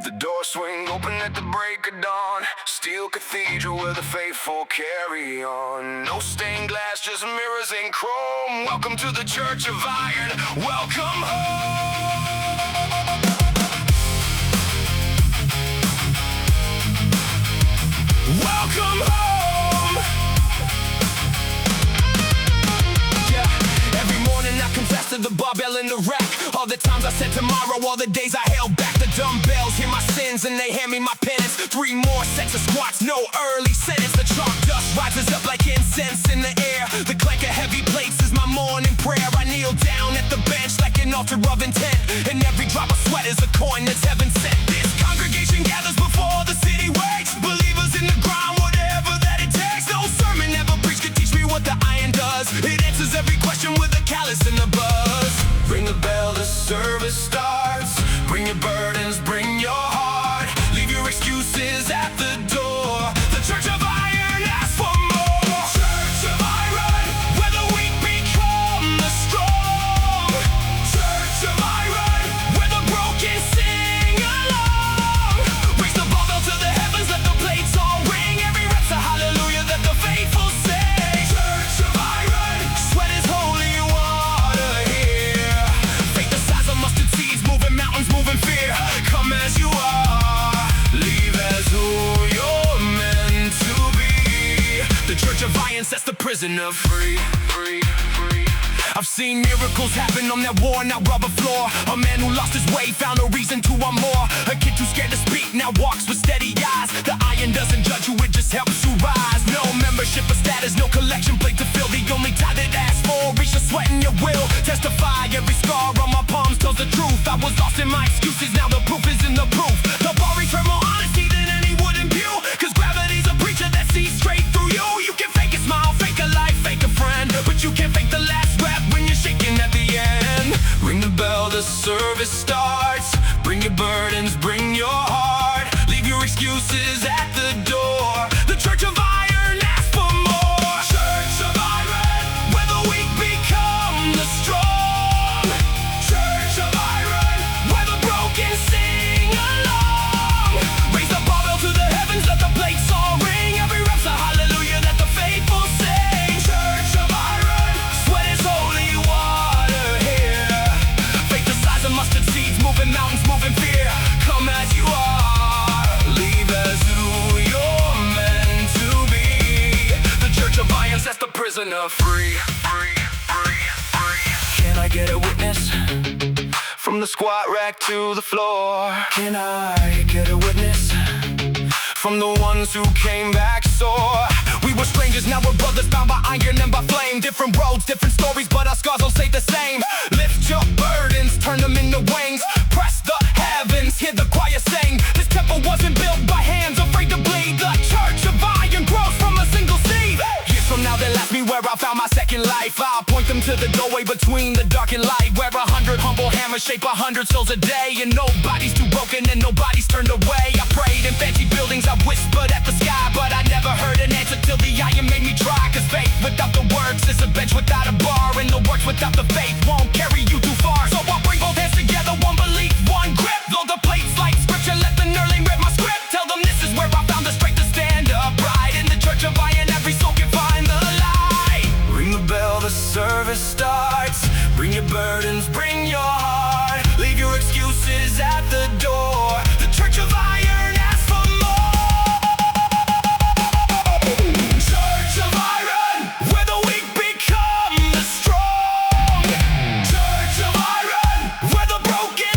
The doors swing open at the break of dawn. Steel cathedral where the faithful carry on. No stained glass, just mirrors and chrome. Welcome to the Church of Iron. Welcome home. Welcome home. Yeah, every morning I confess to the barbell in the rack. All the times I said tomorrow, all the days I held back. The dumbbells hear my sins and they hand me my penance. 3 more sets of squats, no early sentence. The chalk dust rises up like incense in the air. The clank of heavy plates is my morning prayer. I kneel down at the bench like an altar of intent, and every drop of sweat is a coin that's heaven sent. This congregation gathers before the city waits. Believers in the ground, whatever that it takes. No sermon ever preached could teach me what the iron does. It answers every question with a callus and a buzz. Ring the bell, the service starts. Bring your burdens, bring your heart. Leave your excuses at the door. The Church of Iron asks for more. Church of Iron, where the weak become the strong. Church of Iron, where the broken sing along. Raise the barbell to the heavens, let the plates all ring. Every rep's a hallelujah that the faithful sing. Church of Iron, sweat is holy water here. Faith the size of mustard seeds, moving mountains, moving fear. Come as you are, leave as who you're meant to be. The Church of Iron sets the prisoner free, free, free. I've seen miracles happen on that worn out rubber floor. A man who lost his way found a reason to want more. A kid too scared to speak now walks with steady eyes. The iron doesn't judge you, it just helps you rise. No membership or status, no collection plate to fill. The only tithe it asks for, reach the sweat in your will. Testify, every scar on my palms tells the truth. I was lost in my excuses, now the proof is in the proof. The bar reads for more honesty than any wooden pew. Cause gravity's a preacher that sees straight through you. You can fake a smile, fake a life, fake a friend, but you can't fake the last rap when you're shaking at the end. Ring the bell, the service starts. Bring your burdens, bring your heart. Leave your excuses at the door. The Church of Iron asks for more. Church of Iron, where the weak become the strong. Church of Iron, where the broken sing along. Raise the barbell to the heavens, let the plates all ring. Every rep's a hallelujah that the faithful sing. Church of Iron, sweat is holy water here. Faith the size of mustard seeds, moving mountains, moving fear. Come as you are, leave as who you're meant to be. The Church of Iron sets the prisoner free, free, free, free. Can I get a witness? From the squat rack to the floor. Can I get a witness? From the ones who came back sore. We were strangers, now we're brothers, bound by iron and by flame. Different roads, different stories, but our scars all stay the same. Lift your burdens, turn them into wings. Press the heavens, hear the choir sing. This temple wasn't built by hands afraid to bleed. The Church of Iron grows from a single seed. Years from now they'll ask me where I found my second life. I'll point them to the doorway between the dark and light, where 100 humble hammers shape 100 souls a day. And nobody's too broken and nobody's turned away. I prayed in fancy buildings, I whispered at the sky, but I never heard an answer till the iron made me try. Cause faith without the works is a bench without a bar, and the works without the faith won't carry you too far. So I'll bring both hands together, one belief, one grip. Load the plates like scripture, let the nerdling read my script. Tell them this is where I found the strength to stand upright. In the Church of Iron, every soul can find the light. Ring the bell, the service starts. Bring your burdens, bring your heart. Leave your excuses at the door. The Church of Iron asks for more. Church of Iron, where the weak become the strong. Church of Iron, where the broken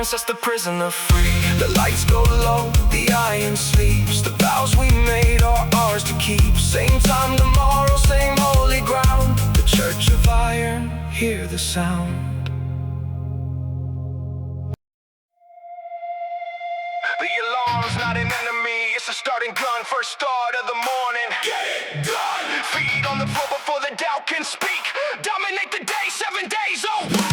sets the prisoner free. The lights go low, the iron sleeps. The vows we made are ours to keep. Same time tomorrow, same holy ground. The church of iron, hear the sound. The alarm's not an enemy, it's a starting gun. First start of the morning, get it done. Feet on the floor before the doubt can speak. Dominate the day, 7 days awake.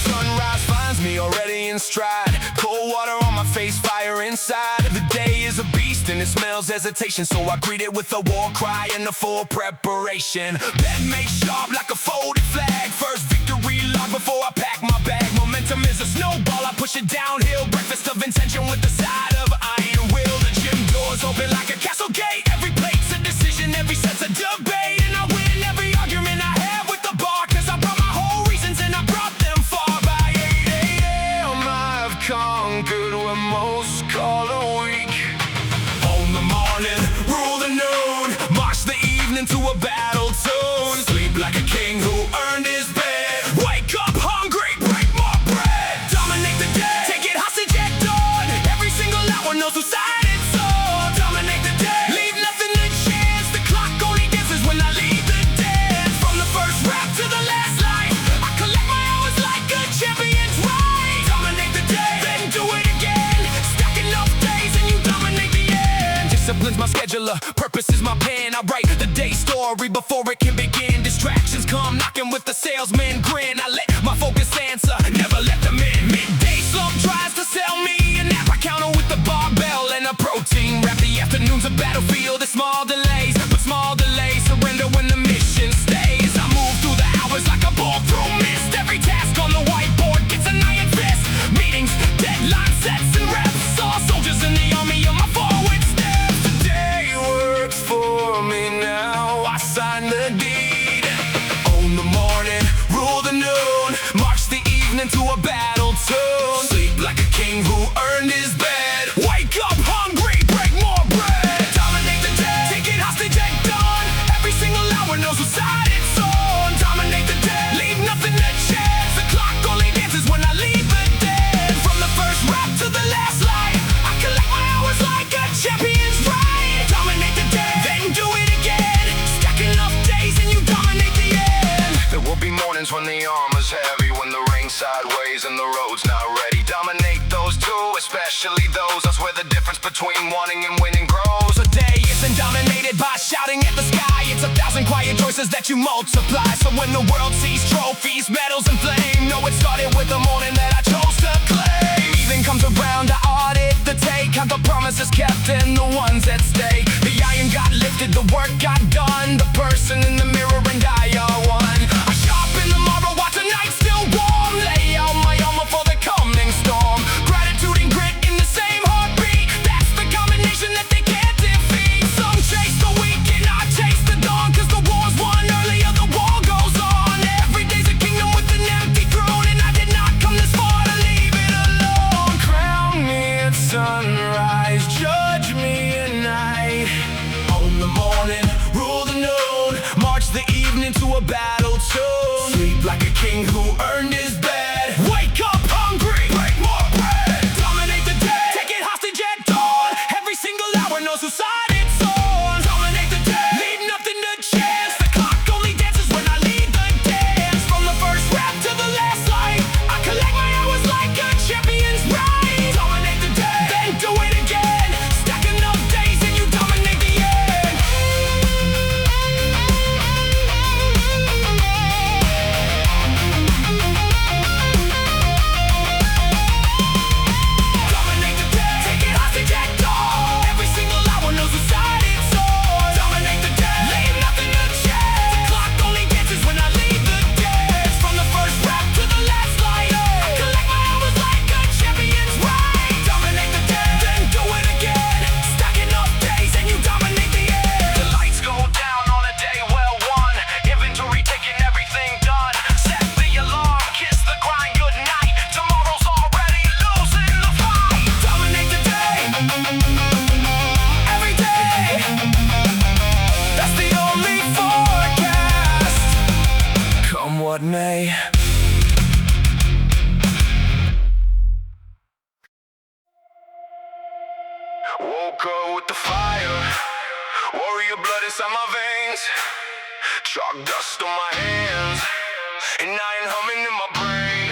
Sunrise finds me already in stride. Cold water on my face, fire inside. The day is a beast and it smells hesitation, so I greet it with a war cry and a full preparation. Bed made sharp like a folded flag. First victory log before I pack my bag. Momentum is a snowball, I push it downhill. Breakfast of intention with the side of iron will. The gym doors open like a castle gate. Every plate's a decision, every set's a debate. And I win every argument I have with the bar, cause I brought my whole reasons and I brought them far. By 8 a.m. I've conquered what most call a week. Own the morning, rule the noon. March the evening to a battle tune. Sleep like a king who earned his bed. Wake up hungry, break more bread. Dominate the day, take it hostage at dawn. Every single hour knows whose side it's on. Dominate the day, leave nothing to chance. The clock only dances when I leave the dance. From the first rap to the last line, I collect my hours like a champion's right. Dominate the day, then do it again. Stacking up days and you dominate the end. Discipline's my scheduler, purpose is my pen. I write the day story before it can begin. Distractions come knocking with the salesman grin. I let my focus answer, never let them in. Midday slump tries to sell me a nap. I counter with the barbell and a protein wrap. The afternoon's a battlefield, it's small delays, but small delays surrender when the mission stays. I move through the hours like a ball through mist. Every task on the whiteboard gets an iron fist. Meetings, deadlines, sets and reps. All soldiers in the army on my forward steps. The day works for me now, I sign the deed. Own the morning, rule the noon. March the evening to a battle tune. Sleep like a king who earned his bed. Wake up hungry, break more bread. Dominate the day, take it hostage at dawn. Every single hour knows whose side it's on. Dominate the day, leave nothing to chance. The clock only dances when I leave the dance. From the first rap to the last line, I collect my hours like a champion's right. Dominate the day, then do it again. Stacking up days and you dominate the end. There will be mornings when the armor's heavy, when the rain's sideways and the road's not ready. Dominate those two, especially those. That's where the difference between wanting and winning grows. A day isn't dominated by shouting at the sky. It's 1,000 quiet choices that you multiply. So when the world sees trophies, medals and flame, know it started with the morning that I chose to claim. Evening comes around, I audit the take. Have the promises kept and the ones at stake. The iron got lifted, the work got done. The person in the mirror and I are one. I sharpen the marble while tonight's still warm. Lay out my armor for the coming storm. Gratitude and grit in the same heartbeat. That's the combination that they can't defeat. Some chase the weak and I chase the dawn. Cause the war's won earlier, the war goes on. Every day's a kingdom with an empty throne. And I did not come this far to leave it alone. Crown me at sunrise, judge me at night. Own the morning, rule the noon. March the evening to a battle tune. Sleep like a king who earned his bed. Wake up hungry, break more bread. Dominate the day, take it hostage at dawn. Every single hour knows whose side it's on. Dominate the day, leave nothing to chance. The clock only dances when I leave the dance. From the first rap to the last line, I collect my hours like a champion's right. Dominate the day, then do it again. Stacking up days and you dominate the end. what may. Woke up with the fire, warrior blood inside my veins, chalk dust on my hands, and iron humming in my brain.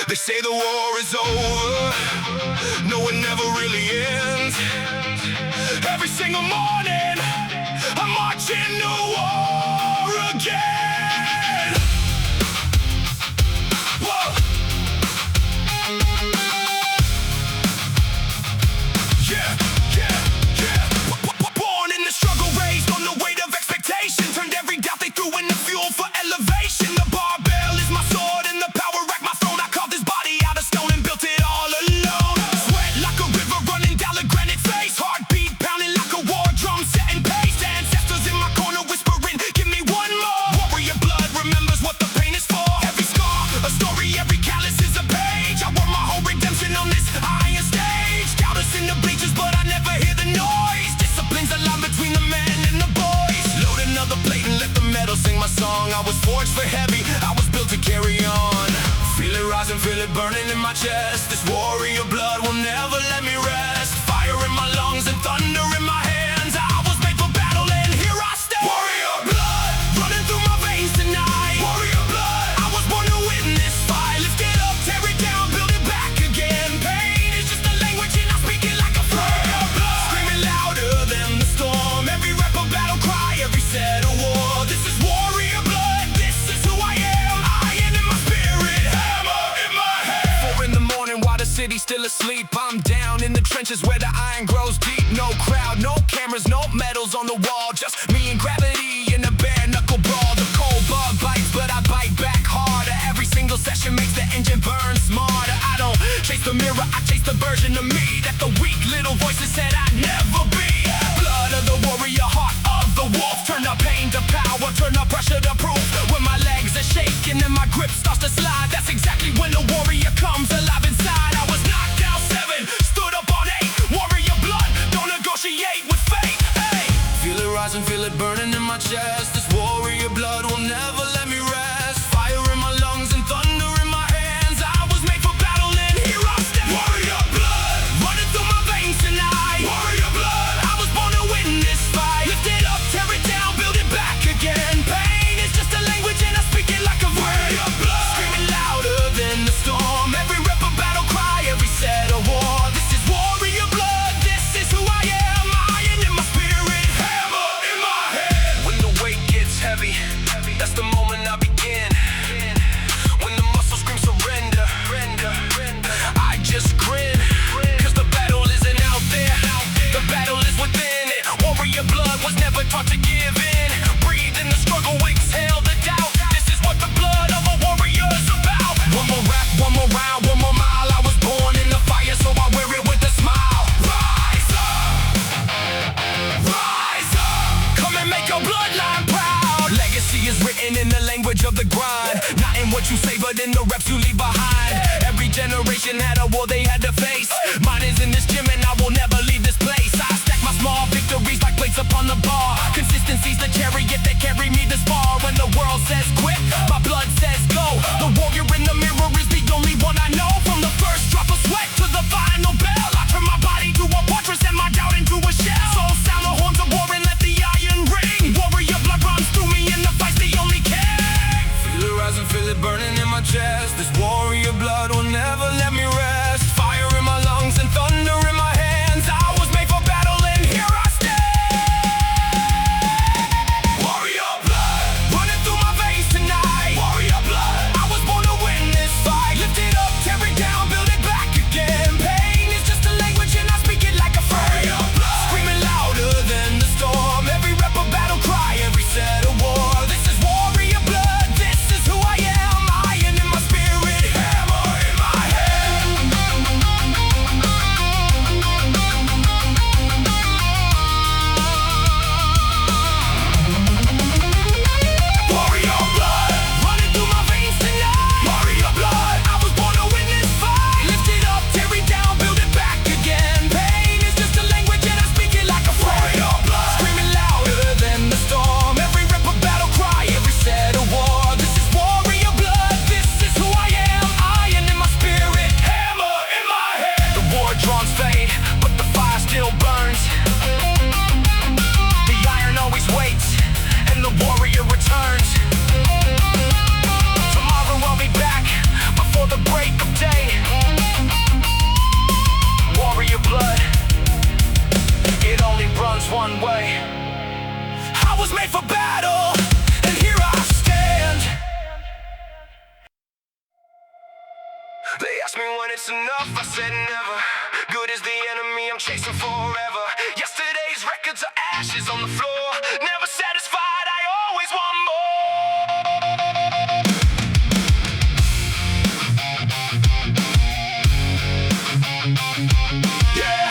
They say the war is over, no, it never really ends. Every single morning, I'm marching to war again. Whoa. Yeah, yeah, yeah. Born in the struggle, raised on the weight of expectation. Turned every doubt they threw into fuel for elevation. The barbell is my sword and the power rack my throne. I carved this body out of stone and built it all alone. Sweat like a river running down the granite face. Heartbeat pounding like a war drum setting pace. Ancestors in my corner whispering, give me one more. Warrior blood remembers what the pain is for. Every scar, a story, every callus is a page. I wore my whole redemption on this iron stage. Doubters in the bleachers, but I never hear the noise. Discipline's the line between the man and the boys. Load another plate and let the metal sing my song. I was forged for heavy, I was built to carry on. Feel it rising, feel it burning in my chest. This warrior blood will never let me rest. Fire in my lungs and thunder in my hands. I was made for battle and here I stand. Warrior blood running through my veins tonight. Warrior blood, I was born to win this fight. Lift it up, tear it down, build it back again. Pain is just a language and I speak it like a warrior blood. Screaming louder than the storm. Every rep a battle cry, every set a war. This is warrior blood, this is who I am. Iron in my spirit, hammer in my hand. 4 in the morning while the city's still asleep. I'm down in the trenches where the iron grows deep. No crowd, no cameras, no medals on the wall. Just me and gravity in a bare knuckle brawl. The cold blood bites, but I bite back harder. Every single session makes the engine burn smarter. I don't chase the mirror, I chase the version of me that the weak little voices said I'd never be. Blood of the warrior, heart of the wolf. Turn the pain to power, turn the pressure to proof. When my legs are shaking and my grip starts to slide, that's exactly when the warrior comes alive inside. I was knocked down 7, stood up on 8. Warrior blood, don't negotiate with fate. Hey, feel it rising, feel it burning in my chest. This warrior blood will never let me rest. Fire in my lungs and thunder in my hands. I was made for battle and here I stand. Warrior blood running through my veins tonight. Warrior blood, I was born to win this fight. Lift it up, tear it down, build it back again. Pain is just a language and I speak it like a warrior blood. Screaming louder than the storm. Every rep a battle cry, every set a war. This is warrior blood, this is who I am. Iron in my spirit, hammer in my head. When the weight gets heavy, that's the moment I begin. When the muscles scream surrender, I just grin. Cause the battle isn't out there, the battle is within it. Warrior blood was never taught to give in. Breathe in the struggle, exhale the doubt. This is what the blood of a warrior's about. One more rap, one more round, one more mile. I was born in the fire, so I wear it with a smile. Rise up, rise up. Come and make your bloodline proud. Legacy is written in the language of the grind, not in what you say, but in the reps you leave behind. Every generation had a war they had to face. Mine is in this gym and I will never leave this place. I stack my small victories like plates upon the bar. Consistency's the chariot that carried me this far. When the world says quit, my blood says go. The warrior in the mirror is the only one I know. From the first drop of sweat to the final bell, I turn my body to a fortress and my doubt into a shell. So sound the horns of war and let the iron ring. Warrior blood runs through me and the fight's the only king. Feel it rising, feel it burning in my chest. This warrior blood will never let me rest. Fire in my lungs and thunder in my hands. I was made for battle and here I stand. Warrior blood running through my veins tonight. Warrior blood, I was born to win this fight. Lift it up, tear it down, build it back again. Pain is just made for battle, and here I stand. They asked me when it's enough, I said never. Good is the enemy I'm chasing forever. Yesterday's records are ashes on the floor. Never satisfied, I always want more. Yeah.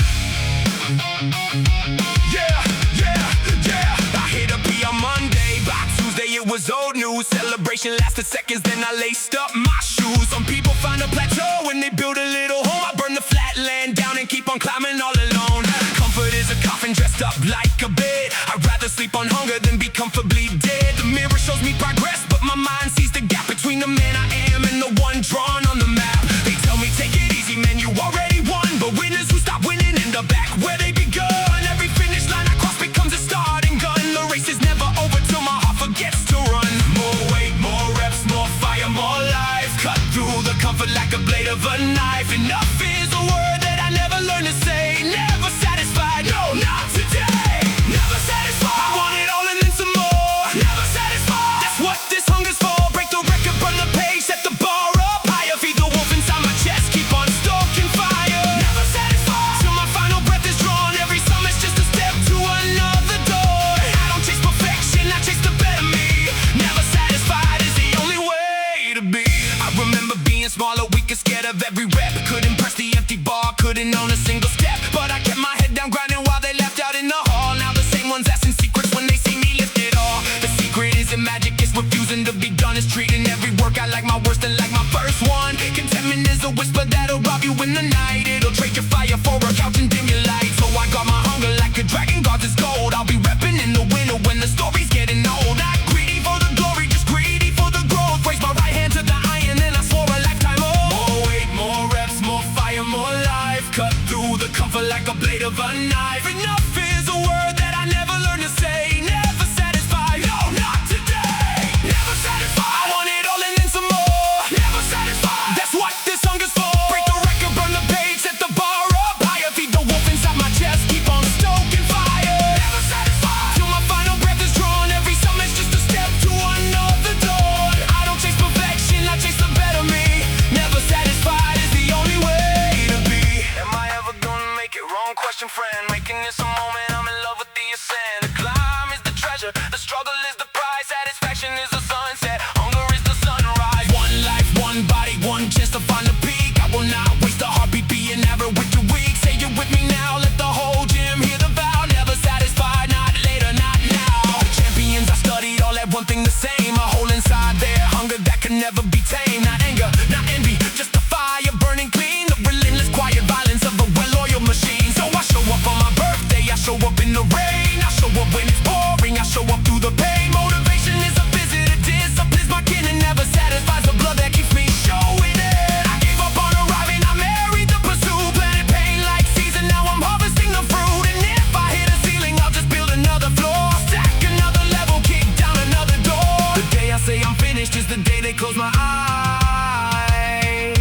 Yeah, yeah, yeah. I hit a P on Monday, by Tuesday it was old news. Celebration lasted seconds, then I laced up my shoes. Some people find a plateau when they build a little home. I burn the flat land down and keep on climbing all alone. Comfort is a coffin dressed up like a bed. I'd rather sleep on hunger than be comfortably dead. The mirror shows me progress, but my mind sees the gap between the man I am and the one drawn on the map. They tell me take it easy, man, you already won. But winners who stop winning end up back where they begun. Every finish line I cross becomes a starting gun. The race is never over till my heart forgets to run. More weight, more reps, more fire, more life. Cut through the comfort like a blade of a knife. Enough is a word that I never learned to say. Never satisfied, no, not today. Never satisfied, I want it all and then some more. Never satisfied, that's what this hunger's for. Break the record, burn the page, set the bar up higher. Feed the wolf inside my chest, keep on stoking fire. Never satisfied, till my final breath is drawn. Every summit's just a step to another door. I don't chase perfection, I chase the better me. Never satisfied is the only way to be. I remember being smaller, weaker, scared of every rep. Couldn't press the empty bar, couldn't own a single step. But I kept my head down grinding while they left out in the hall. Now the same ones asking secrets when they see me lift it all. The secret isn't magic, it's refusing to be done. It's treating every workout like my worst and like my first one. Contentment is a whisper that'll rob you in the night. It'll trade your fire for a couch and dim your light. So I got my hunger like a dragon guards its gold. I'll be repping in the winter when the story's getting old. Not greedy for the glory, just greedy for the growth. Raise my right hand to the iron and I swore a lifetime oath. More weight, more reps, more fire, more life. Cut through the comfort like a blade of a knife. Enough is a word that I never learned to say. Never satisfied, no, not today. Never satisfied, I want it all and then some more. Never satisfied, that's what this hunger's for. Break the record, burn the page, set the bar up higher. Feed the wolf inside my chest, keep on stoking fire. Never satisfied, till my final breath is drawn. Every summit's just a step to another dawn. I don't chase perfection, I chase the better me. Never satisfied is the only way to be. Am I ever gonna make it? Wrong question, friend. Making this a moment, I'm in love with the ascent. The climb is the treasure, the struggle is the prize. Satisfaction is the sunset, hunger is the sunrise. One life, one body, one chance to find the peak. I will not waste a heartbeat being ever with your weak. Say you with me now, let the whole gym hear the vow. Never satisfied, not later, not now. The champions I studied all had one thing the same. A hole inside their hunger that can never be tamed. Not anger, not envy, just the fire burning clean. The relentless quiet violence of a well-oiled machine. So I show up on my birthday, I show up in the rain. I show up when it's boring, I show up through the pain. Motivation is a visit, a discipline's my kin. And never satisfies the blood that keeps me showing it. I gave up on arriving, I married the pursuit. Planted pain like season, now I'm harvesting the fruit. And if I hit a ceiling, I'll just build another floor. Stack another level, kick down another door. The day I say I'm finished is the day they close my eyes.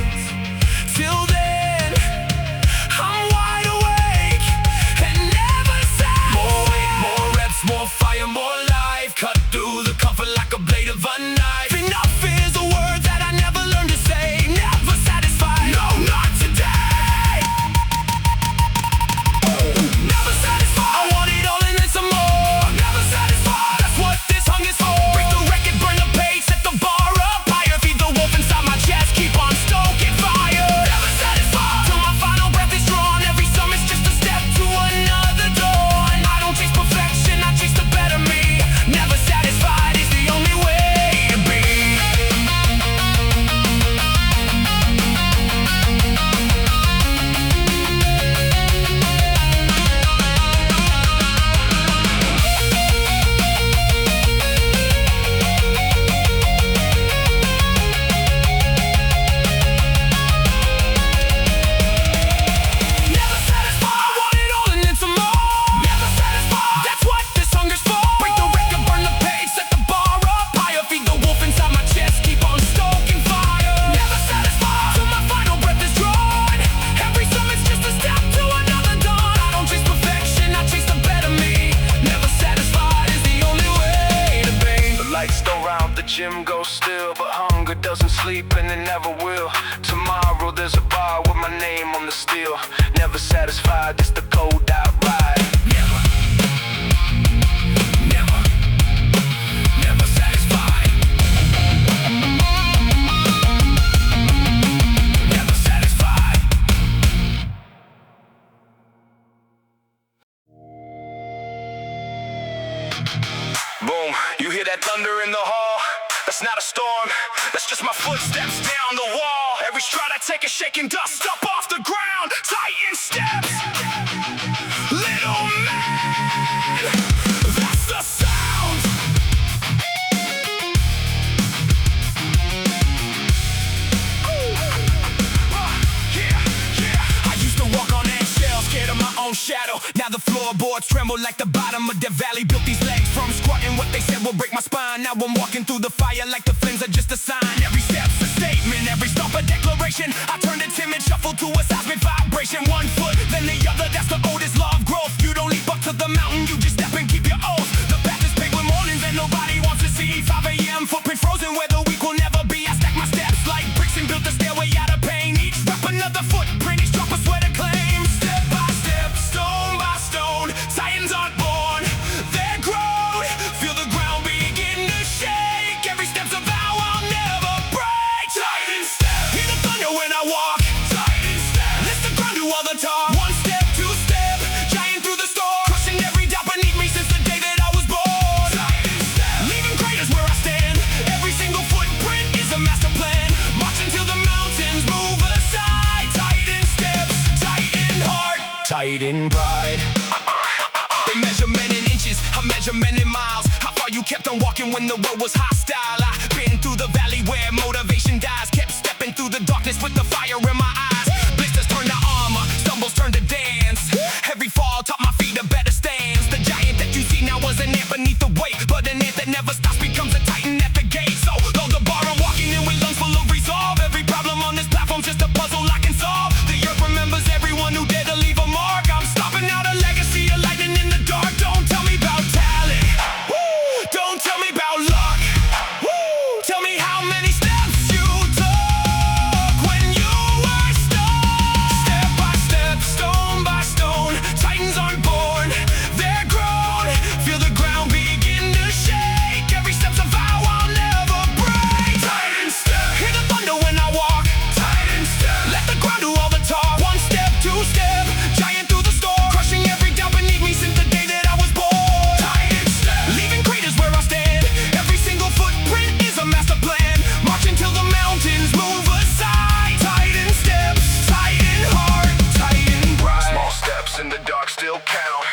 Till then, I'm wide awake and never sad. More weight, more reps, more fire, more life. Cut through the comfort like a blade of a knife. Enough is a word that I never learned to say. Never satisfied, no, not today. Never satisfied, I want it all and then some more. Never satisfied, that's what this hunger's for. Break the record, burn the page, set the bar up higher. Feed the wolf inside my chest, keep on stoking fire. Never satisfied, till my final breath is drawn. Every summit's just a step to another dawn. I don't chase perfection, I chase the better me. Never satisfied. gym goes still, but hunger doesn't sleep and it never will. Tomorrow there's a bar with my name on the steel. Never satisfied, it's the cold out ride. Never, never, never satisfied. Never satisfied. Boom, you hear that thunder in the hall? That's not a storm, that's just my footsteps down the wall. Every stride I take is shaking dust up off the ground. Titan steps, little man, that's the sound. Yeah, I used to walk on eggshells, scared of my own shadow. Now the floorboards tremble like the bottom of the valley. Built these legs from squatting, what they said will break my spine. Now I'm walking through the fire like the flames are just a sign. Every step's a statement, every stomp a declaration. I turn a timid shuffle to a seismic vibration. One foot, then the other, that's the oldest law of growth. You don't leap up to the mountain, you just step and keep your oath. The path is paved with mornings and nobody wants to see. 5 a.m. footprint frozen where the weak will never be. I stack my steps like bricks and built the stairway out of pain. Each step another footprint, each drop a sweat of claim. Step by step, stone by stone, Titans aren't born, they're grown. Feel the ground begin to shake. Every step's a vow I'll never break. Titan step, hear the thunder when I walk. Titan step, let the ground do all the talk. One step, two step, giant through the storm, crushing every doubt beneath me since the day that I was born. Titan step, leaving craters where I stand. Every single footprint is a master plan. March until the mountains move aside. Titan steps, Titan heart, Titan pride. They measure men in inches, I measure men in miles. How far you kept on walking when the road was hostile. I've been through the valley where motivation dies. Kept stepping through the darkness with the fire in my eyes. Blisters turn to armor, stumbles turn to dance. Every fall taught my feet a better stance. The giant that you see now was an ant beneath the weight, but an ant that never stops becomes a titan at the gate. So load the bar, I'm walking in with lungs full of resolve. Every problem on this platform's just a puzzle I can solve. The earth remembers everyone who dared to leave a mark. I'm stomping out a legacy of lightning in the dark. Don't tell me about talent, woo! Don't tell me about luck, woo! Tell me how many steps you took when you were stuck. Step by step, stone by stone, Titans aren't born, they're grown. Feel the ground begin to shake. Every step's a vow I'll never break. Titan step, hear the thunder when I walk. Titan step, let the ground do all the talk. One step, two step, giant through the storm, crushing every doubt beneath me since the day that I was born. Titan step, leaving craters where I stand. Every single footprint is a master plan. March until the mountains move aside. Titan steps, Titan heart, Titan pride. Small steps in the dark still count.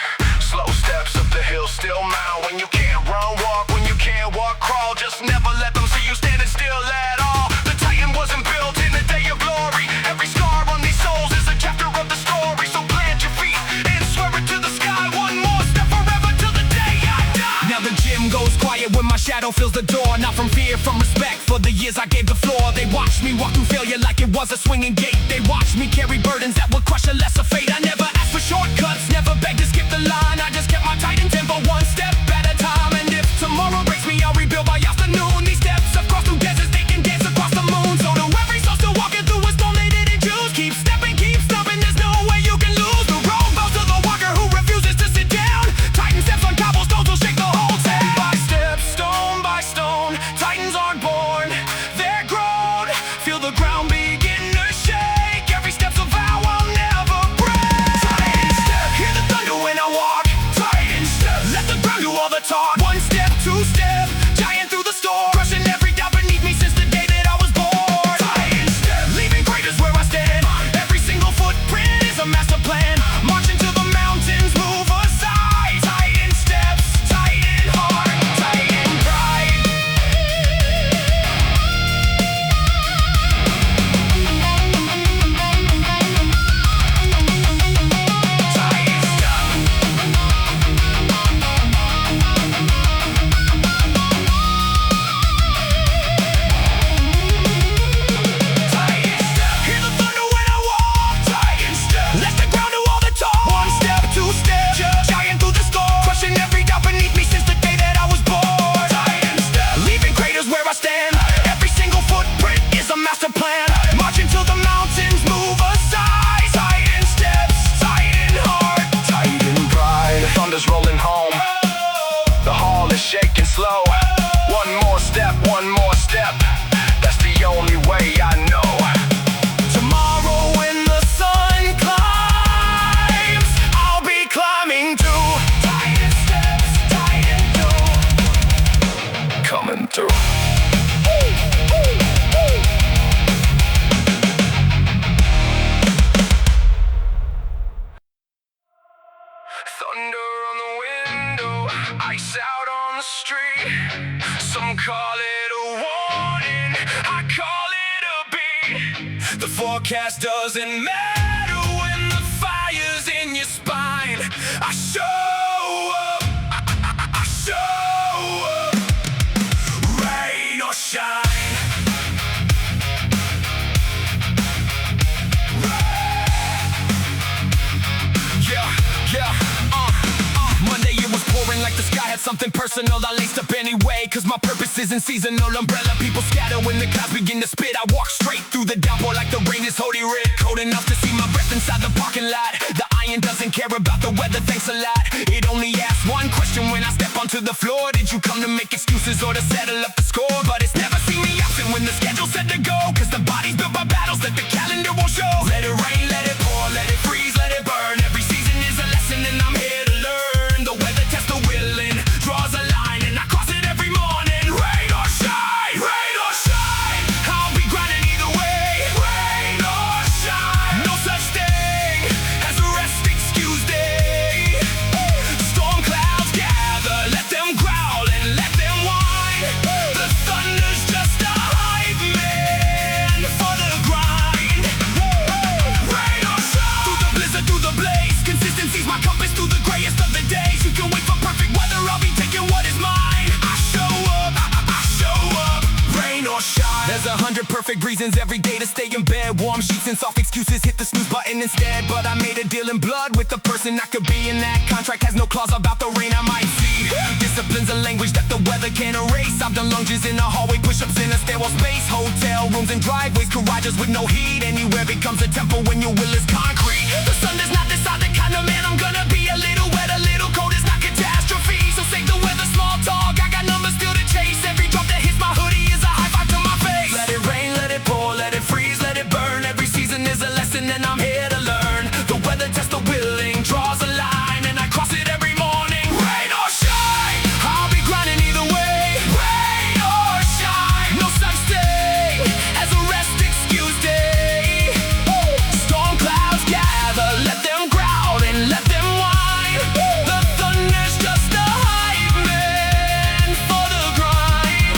Slow steps up the hill still mount. When you can't run, walk. When you can't walk, crawl. Just never let them see you standing still at all. The Titan wasn't built in a day of glory. Every scar on these souls is a chapter of the story. So plant your feet and swear it to the sky. One more step forever till the day I die. Now the gym goes quiet when my shadow fills the door. Not from fear, from respect for the years I gave the floor. They watched me walk through failure like it was a swinging gate. They watched me carry burdens that would crush a lesser fate. I never asked for shortcuts, never begged to skip the line. I just kept my Titan tempo one step at a time. And if tomorrow breaks me, I'll rebuild by afternoon. These steps have crossed through deserts, they can dance across the moon. So to every soul still walking through a storm they didn't choose, keep stepping, keep stopping, there's no way you can lose. The road goes to the walker who refuses to sit down. Titan steps on cobblestones will shake the whole town. Step by step, stone by stone, Titans aren't born, they're grown. Feel the ground begin to shake. Every step's a vow I'll never break. Titan step, hear the thunder when I walk. Titan step, let the ground do all the talk. One step, two step, giant through the storm, crushing every doubt beneath me since the day that I was born. Titan step, leaving craters where I stand. Every single footprint is a master plan. March until the mountains move aside. Titan steps, Titan heart, Titan pride. Titan step. to shake and slow. One more step, that's the only way I know. Tomorrow when the sun climbs, I'll be climbing too. Tighter steps, tighter do. Coming through. Thunder on the window, ice out on the street. Some call it a warning, I call it a beat. The forecast doesn't matter when the fire's in your spine. I show up, I show up, rain or shine. Monday it was pouring like the sky had something personal I laced up anyway, cause my purpose isn't seasonal. Umbrella people scatter when the clouds begin to spit. I walk straight through the downpour like the rain is holy writ. Cold enough to see my breath inside the parking lot. The iron doesn't care about the weather, thanks a lot. It only asks one question when I step onto the floor. Did you come to make excuses or to settle up the score? But it's never seen me absent when the schedule's set to go, cause the body's built by battles that the calendar won't show. Let it rain, let it pour, let it freeze, let it burn. Every season is a lesson and I'm here to learn. The weather tests the willing, draws a line and I cross it every morning. Rain or shine, rain or shine, I'll be grinding either way. Rain or shine, no such thing as a rest excuse day. Storm clouds gather, let them growl and let them whine. The thunder's just a hype man for the grind. Rain or shine, through the blizzard, through the blaze, consistency's my compass through the grayest of the days. You can wait for perfect weather, I'll be taking what is mine. I show up, I show up, rain or shine. There's 100 perfect reasons every day to stay in bed. Warm sheets and soft excuses, hit the snooze button instead. But I made a deal in blood with the person I could be, and that contract has no clause about the rain I might see. Discipline's a language that the weather can't erase. I've done lunges in the hallway, push-ups in a stairwell space. Hotel rooms and driveways, garages with no heat. Anywhere becomes a temple when your will is concrete. The sun does not decide the kind of man I'm gonna be. A little wet, a little cold is not catastrophe. So save the weather, small talk, I got numbers still to chase. Every drop that hits my hoodie is a high five to my face. Let it rain, let it pour, let it freeze, let it burn. Every season is a lesson and I'm here to learn. The weather tests the willing, draws a line and I cross it every morning. Rain or shine, I'll be grinding either way. Rain or shine, no such thing as a rest excuse day. Storm clouds gather, let them growl and let them whine. The thunder's just a hype man for the grind.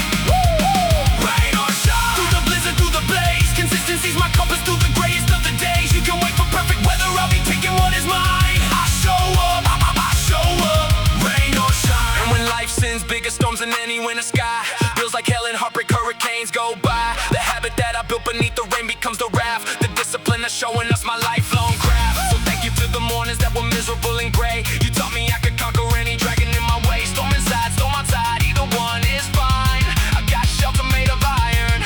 Rain or shine, through the blizzard, through the blaze, consistency's my compass through the grayest of the days. You can wait for perfect weather, I'll be taking what is mine. I show up, I show up, rain or shine. And when life sends bigger storms than any winter sky, feels like hell and heartbreak, hurricanes go by. The habit that I built beneath the rain becomes the raft. The discipline that's showing us my lifelong craft. So thank you to the mornings that were miserable and gray. You taught me I could conquer any dragon in my way. Storm inside, storm outside, either one is fine. I got shelter made of iron.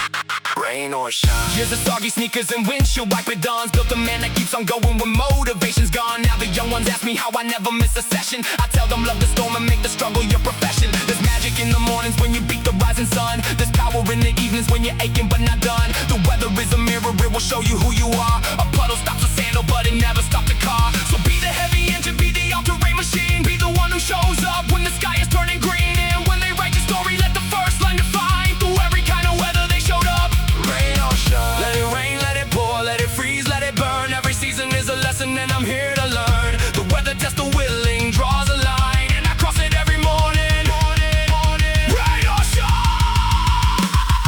Rain or shine. Years of soggy sneakers and windshield wiper dawns built a man that keeps on going when motivation's gone. Now the young ones ask me how I never miss a session. I tell them love the storm and make the struggle your profession. There's magic in the mornings when you beat the rising sun. There's power in the evenings when you're aching but not done. The weather is a mirror, it will show you who you are. A puddle stops a sandal but it never stopped a car. So be the heavy engine, be the all-terrain machine. Be the one who shows up when the sky is turning green. And when they write your story, let the first line define. Through every kind of weather they showed up. Rain or shine, let it rain, let it pour, let it freeze, let it burn. Every season is a lesson and I'm here to learn. The weather tests the willing, draws a line and I cross it every morning. Rain or shine,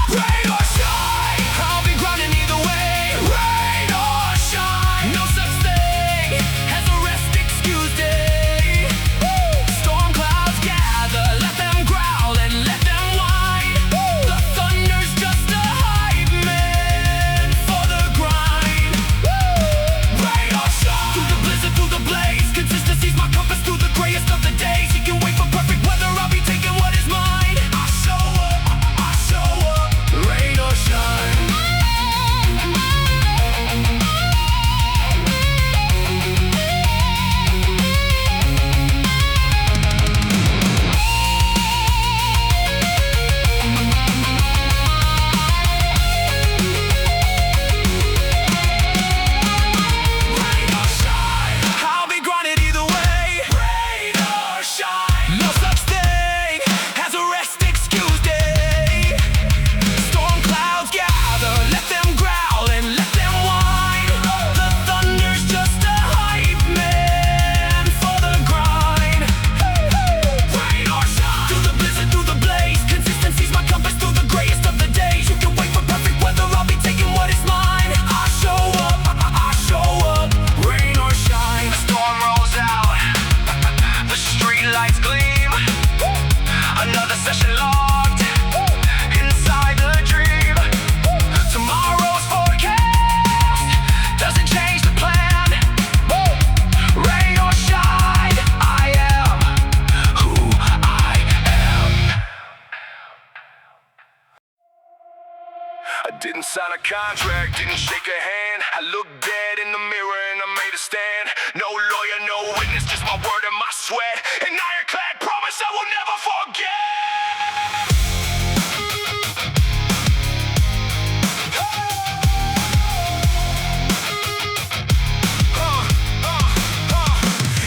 rain or shine, I'll be grinding either way. Rain or shine, no such thing as a rest excuse day. Storm Didn't sign a contract, didn't shake a hand. I looked dead in the mirror and I made a stand. No lawyer, no witness, just my word and my sweat. An ironclad promise I will never forget.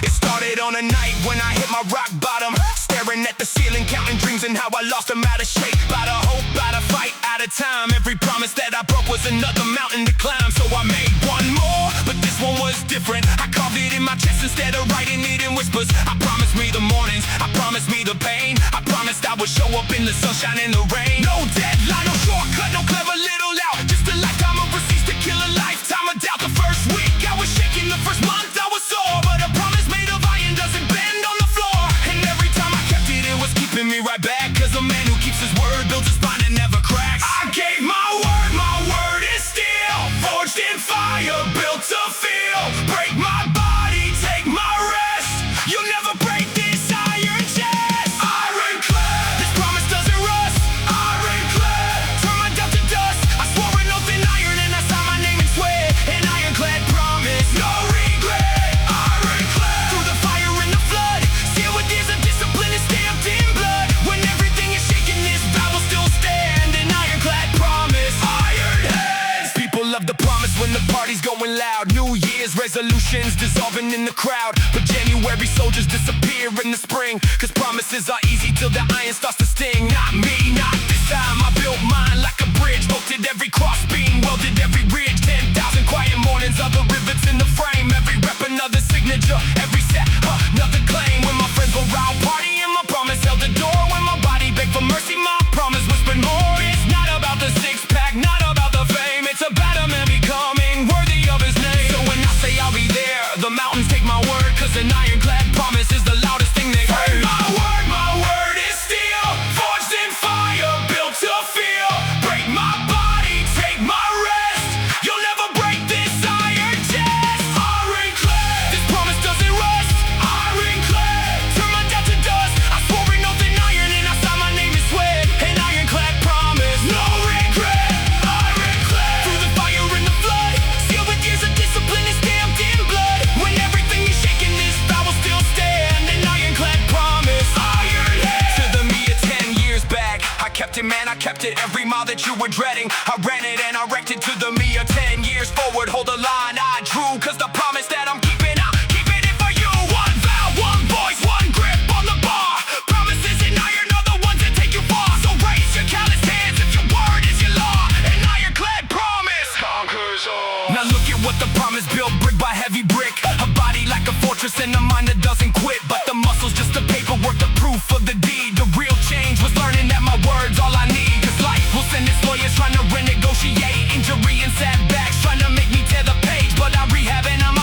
It started on a night when I hit my rock bottom. Staring at the ceiling, counting dreams and how I lost them out of shape. Out of hope, out of fight, out of time. Every promise that I broke was another mountain to climb. So I made one more, but this one was different. I carved it in my chest instead of writing it in whispers. I promised me the mornings, I promised me the pain. I promised I would show up in the sunshine and the rain. No deadline, no shortcut, no clever little out. Just a lifetime of receipts to kill a lifetime of doubt. The first week I was shaking, the first month I was sore, but a promise made of iron doesn't bend on the floor. And every time I kept it, it was keeping me right back. Cause a man who keeps his word builds a spine and never cracks. I gave my word is steel. Forged in fire, built to feel. Break my body, take my rest. You'll never break this iron chest. Ironclad, this promise doesn't rust. Ironclad, turn my doubt to dust. I swore an oath in iron and I signed my name in sweat. An ironclad promise, no regret. Ironclad, through the fire and the flood. Sealed with years of discipline and stamped in blood. When everything is shaking, this vow will still stand. An ironclad promise, iron hands. People love the promise when the party's going loud. New Year's resolutions dissolving in the crowd. But January soldiers disappear in the spring. Cause promises are easy till the iron starts to sting. Not me, not this time. I built mine like a bridge. Bolted every crossbeam, welded every ridge. 10,000 quiet mornings, other rivets in the frame. Every rep another signature, every set another claim. When my friends were out partying, my promise held the door. When my body begged for mercy, my promise whispered more. It's not about the six-pack, not about the fame. It's about a man becoming worthy of his name. So when I say I'll be there, the mountains take my word. Cause an ironclad promise is the loudest thing they've heard. My word is steel. Forged in fire, built to feel. Break my body, take my rest. You'll never break this iron chest. Ironclad, this promise doesn't rust. Ironclad, turn my doubt to dust. I swore an oath in iron and I signed my name in sweat. An ironclad promise, no regret. Ironclad, through the fire and the flood. Sealed with years of discipline and stamped in blood. When everything is shaking, this vow will still stand. An ironclad promise, iron hands. To the me of 10 years back, I kept it, man, I kept it. Every mile that you were dreading, I ran it and I wrecked it. To the me of 10 years forward, hold the line I drew. Cause the promise that I'm keeping, I'm keeping it for you. One vow, one voice, one grip on the bar. Promises in iron are the ones that take you far. So raise your calloused hands if your word is your law. An ironclad promise conquers all. Now look at what the promise built, brick by heavy brick. A body like a fortress and a mind that doesn't quit. But the muscle's just the paperwork, the proof of the deed. The real change was learning that my word's all I need. Cause life will send its lawyers trying to renegotiate. Injury and setbacks trying to make me tear the page. But I rehab and I'm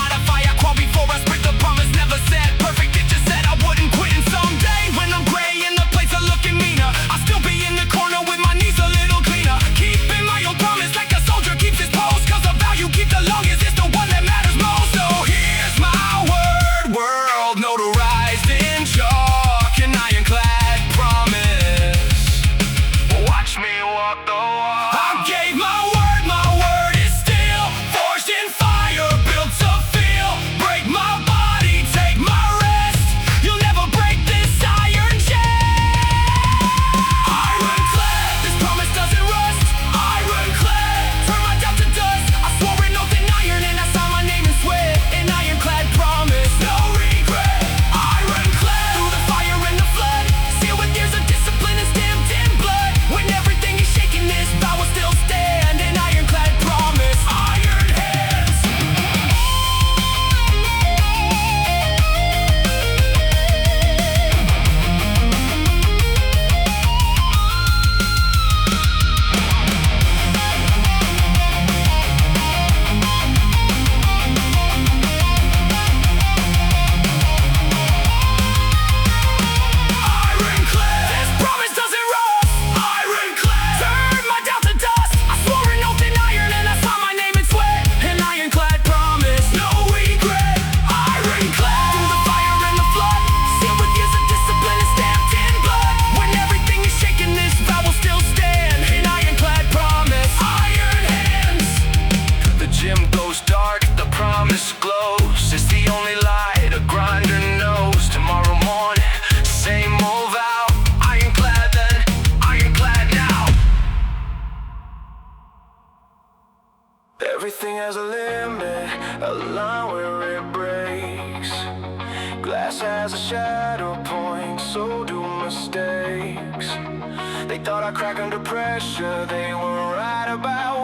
They thought I'd crack under pressure. They were right about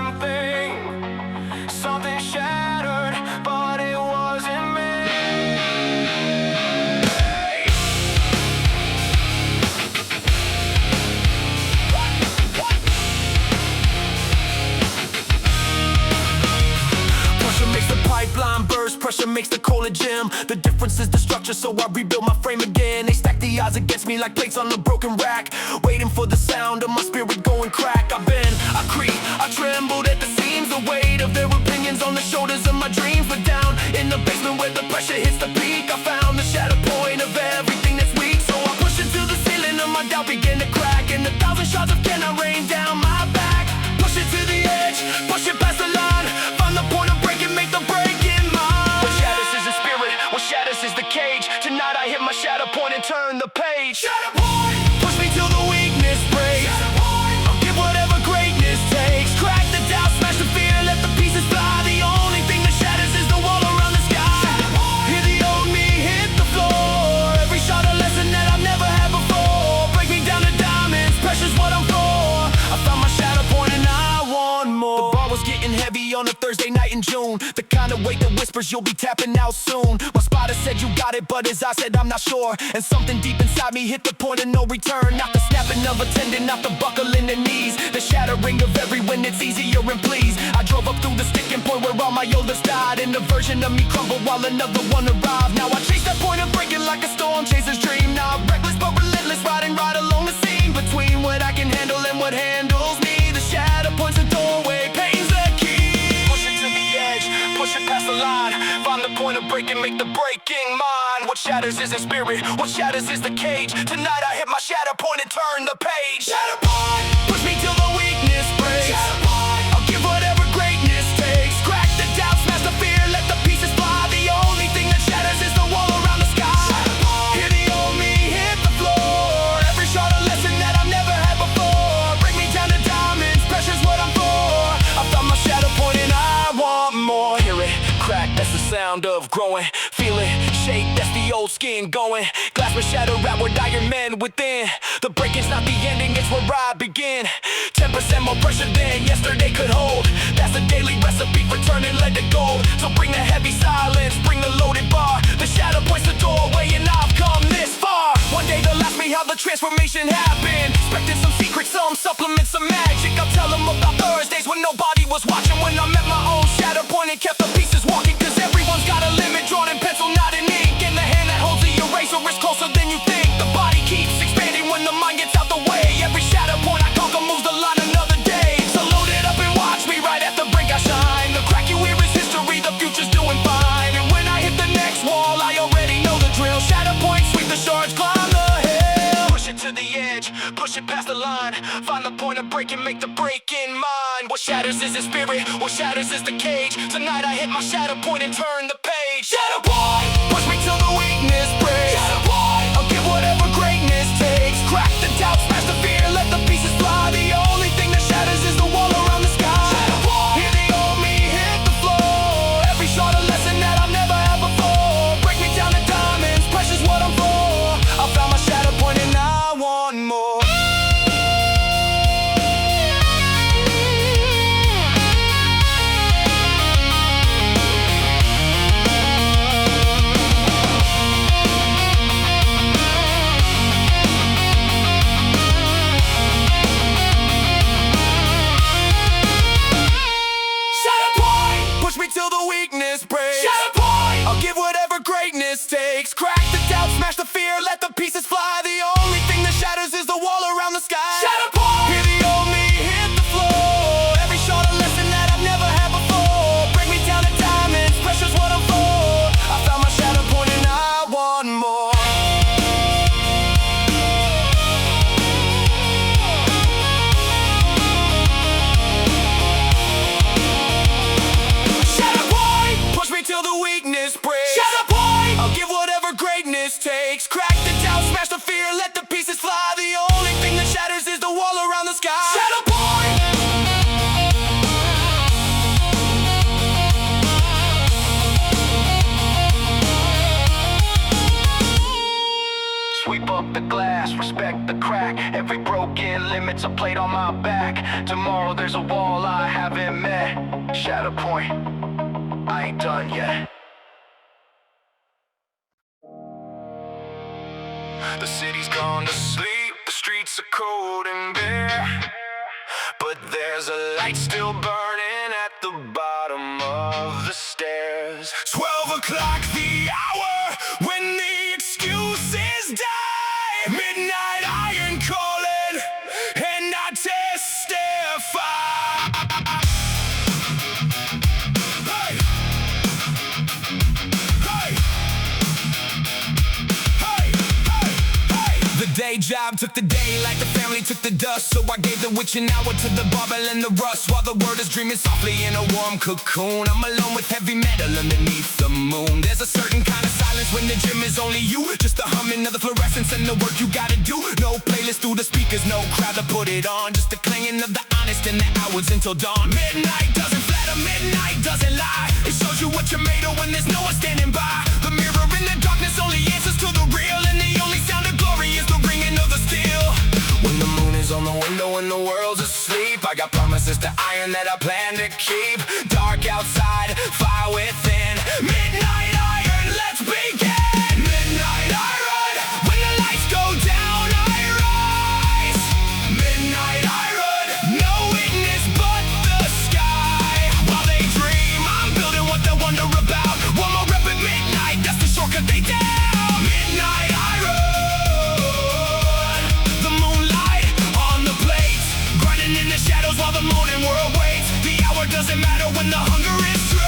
one thing. Something shattered, but it wasn't me. Pressure makes the pipeline burst, pressure makes the cola gym. The difference is the structure, so I rebuild my frame again. They stack the odds against me like plates on a broken rack, waiting for the sound of my spirit going crack. I creep, I trembled at the seams, the weight of their opinions on the shoulders of my dreams. But down in the basement where the pressure hits the peak, I found the shatter point of everything that's weak. So I push it to the ceiling and my doubt began to crack, and 1,000 shots of cannon rain down my back. Push it to the edge, push it past the line, find the point of breaking, make the break in mine. What shatters is the spirit, what shatters is the cage. Tonight I hit my shatter point and turn the page. Shatter point, push me till the weakness breaks. I'll give whatever greatness takes. Crack the doubt, smash the fear, let the pieces fly. The only thing that shatters is the wall around the sky. Hear the old me hit the floor. Every shot a lesson that I've never had before. Break me down to diamonds, pressure's what I'm for. I found my shatter point and I want more. The bar was getting heavy on a Thursday night in June, the kind of weight that whispers you'll be tapping out soon. My spotter said you got it, but as I said I'm not sure. And something deep inside me hit the point of no return. Not the snapping of a tendon, not the buckling the knees, the shattering of every when it's easier and please. I drove up through the sticking point where all my oldest died, and a version of me crumbled while another one arrived. Now I chase that point of breaking like a storm chaser's dream. Now I'm reckless but relentless, riding right along the seam between what I can handle and what handles me. The shatter point's the doorway, pain's the key. Push it to the edge, push it past the line, find the point of breaking, make the breaking mine. What shatters is the spirit, what shatters is the cage. Tonight I hit my shatter point and turn the page. Shatter point, push me till the weakness breaks. Shatter point, I'll give whatever greatness takes. Crack the doubt, smash the fear, let the pieces fly. The only thing that shatters is the wall around the sky. Shatter point, hear the old me hit the floor. Every shot a lesson that I've never had before. Break me down to diamonds, pressure's what I'm for. I found my shatter point and I want more. Hear it, crack, that's the sound of growing. Feel it, shake, that's the old skin going. Glass will shatter out with iron men within. The breaking's not the ending, it's where I begin. 10% more pressure than yesterday could hold. That's a daily recipe for turning lead to gold. So bring the heavy silence, bring the loaded bar. The shatter point's the doorway and I've come this far. One day they'll ask me how the transformation happened. Expecting some secrets, some supplements, some magic. I'll tell them about Thursdays when nobody was watching. When I'm at my own shatter point and kept the pieces walking. Cause everyone's got a limit, drawn in pencil, not in ink. And the hand that holds the eraser is closer than you think. The body keeps expanding when the mind gets out the way. Every shatter point I conquer moves the line another day. So load it up and watch me right at the brink I shine. The crack you hear is history, the future's doing fine. And when I hit the next wall, I already know the drill. Shatter point, sweep the shards, climb the hill. Push it to the edge, push it past the line, find the point of breaking, make the break in mine. What shatters is the spirit, what shatters is the cage. Tonight I hit my shatter point and turn the page. Shatter point, push me till the weakness breaks. Shatter point, I'll give whatever greatness takes. Crack the doubt, smash the fear, let the pieces fly. The only thing that shatters is the wall around the sky. Shatter point, hear the old me hit the floor. Every shot a lesson that I've never had before. Break me down to diamonds, pressure's what I'm for. I found my shatter point and I want more. glass, respect the crack. Every broken limit's a plate on my back. Tomorrow there's a wall I haven't met. Shatter Point, I ain't done yet. The city's gone to sleep, the streets are cold and bare, but there's a light still burning at the bottom of the stairs. 12 o'clock, the hour when the excuses die. Midnight iron calling, and I testify. Hey! Hey! Hey! Hey! Hey! The day job took the day like the family took the dust. So I gave the witch an hour to the barbell and the rust, while the world is dreaming softly in a warm cocoon. I'm alone with heavy metal underneath the moon. There's a certain kind of silence when the gym is only you. Just the humming of the fluorescence and the work you gotta do. No playlist through the speakers, no crowd to put it on. Just the clanging of the honest and the hours until dawn. Midnight doesn't flatter, midnight doesn't lie. It shows you what you're made of when there's no one standing by. The mirror in the darkness only answers to the real, and the only sound of glory is the ringing of the steel. When the moon is on the window and the world's asleep, I got promises to iron that I plan to keep. Dark outside, fire within. Midnight iron, let's begin. Midnight iron, when the lights go down, I rise. Midnight iron, no witness but the sky. While they dream, I'm building what they wonder about. One more rep at midnight, that's the shortcut they down. Midnight iron, in the shadows while the morning world waits. The hour doesn't matter when the hunger is true.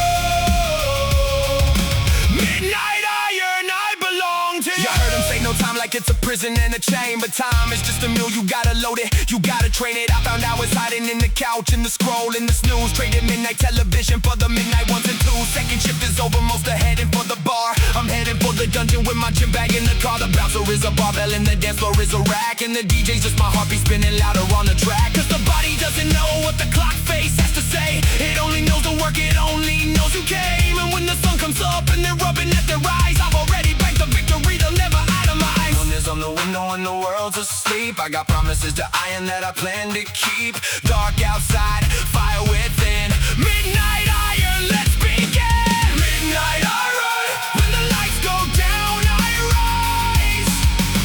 Midnight iron, I belong to you. You heard him say no time like it's a prison and a chain, but time is just a mule, you gotta load it, you gotta train it. I found I was hiding in the couch, in the scroll, in the snooze. Traded midnight television for the midnight ones and twos. Second shift is over, most are heading for the bar. I'm heading for the dungeon with my gym bag in the car. The bouncer is a barbell and the dance floor is a rack, and the DJ's just my heartbeat spinning louder on the track. Cause the body doesn't know what the clock face has to say. It only knows the work, it only knows who came. And when the sun comes up and they're rubbing at their eyes, I've already banked the victory, they'll never itemize. Moon is on the window and the world's asleep. I got promises to iron that I plan to keep. Dark outside, fire within. Midnight iron, let's begin. Midnight iron, when the lights go down, I rise.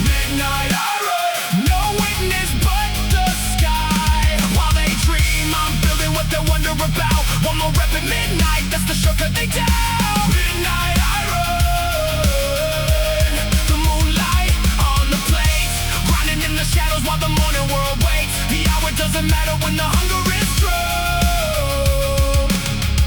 Midnight iron, no witness but the sky. While they dream, I'm building what they wonder about. One more rep at midnight, that's the shortcut they down. Midnight iron, the moonlight on the plate, grinding in the shadows while the morning world waits. The hour doesn't matter when the hunger is true.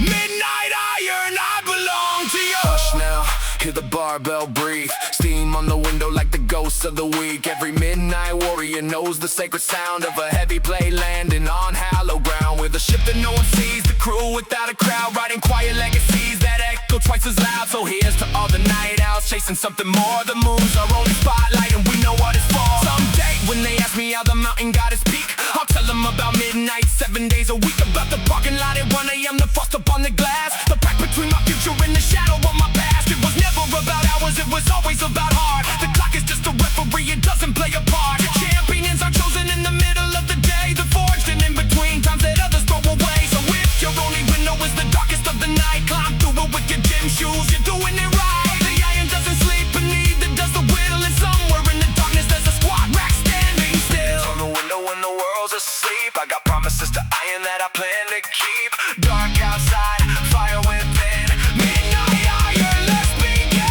Midnight iron, I belong to you. Hush now, hear the barbell breathe. Steam on the window like the ghosts of the week. Every midnight warrior knows the sacred sound of a heavy play landing on hallowed ground. With a ship that no one sees, the crew without a crowd, writing quiet legacies that echo twice as loud. So here's to all the night owls chasing something more. The moon's our only spotlight and we know what it's for. Someday when they ask me how the mountain got its peak, I'll tell them about midnight 7 days a week. About the parking lot at 1 a.m., the frost upon the glass, the pact between my future and the shadow of my past. It was never about hours, it was always about heart. The clock is just a referee, it doesn't play a part. Champions are chosen in the middle of the day, they're forged in between times that others throw away. So if your only window is the darkest of the night, climb through it with your gym shoes, you're doing it right. The iron doesn't sleep and neither does the whittle, and somewhere in the darkness there's a squad rack standing still. On the window when the world's asleep, I got promises to iron that I plan to keep. Dark outside, fire within. Midnight iron, let's begin.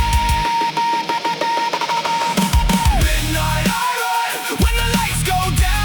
Midnight iron, when the lights go down.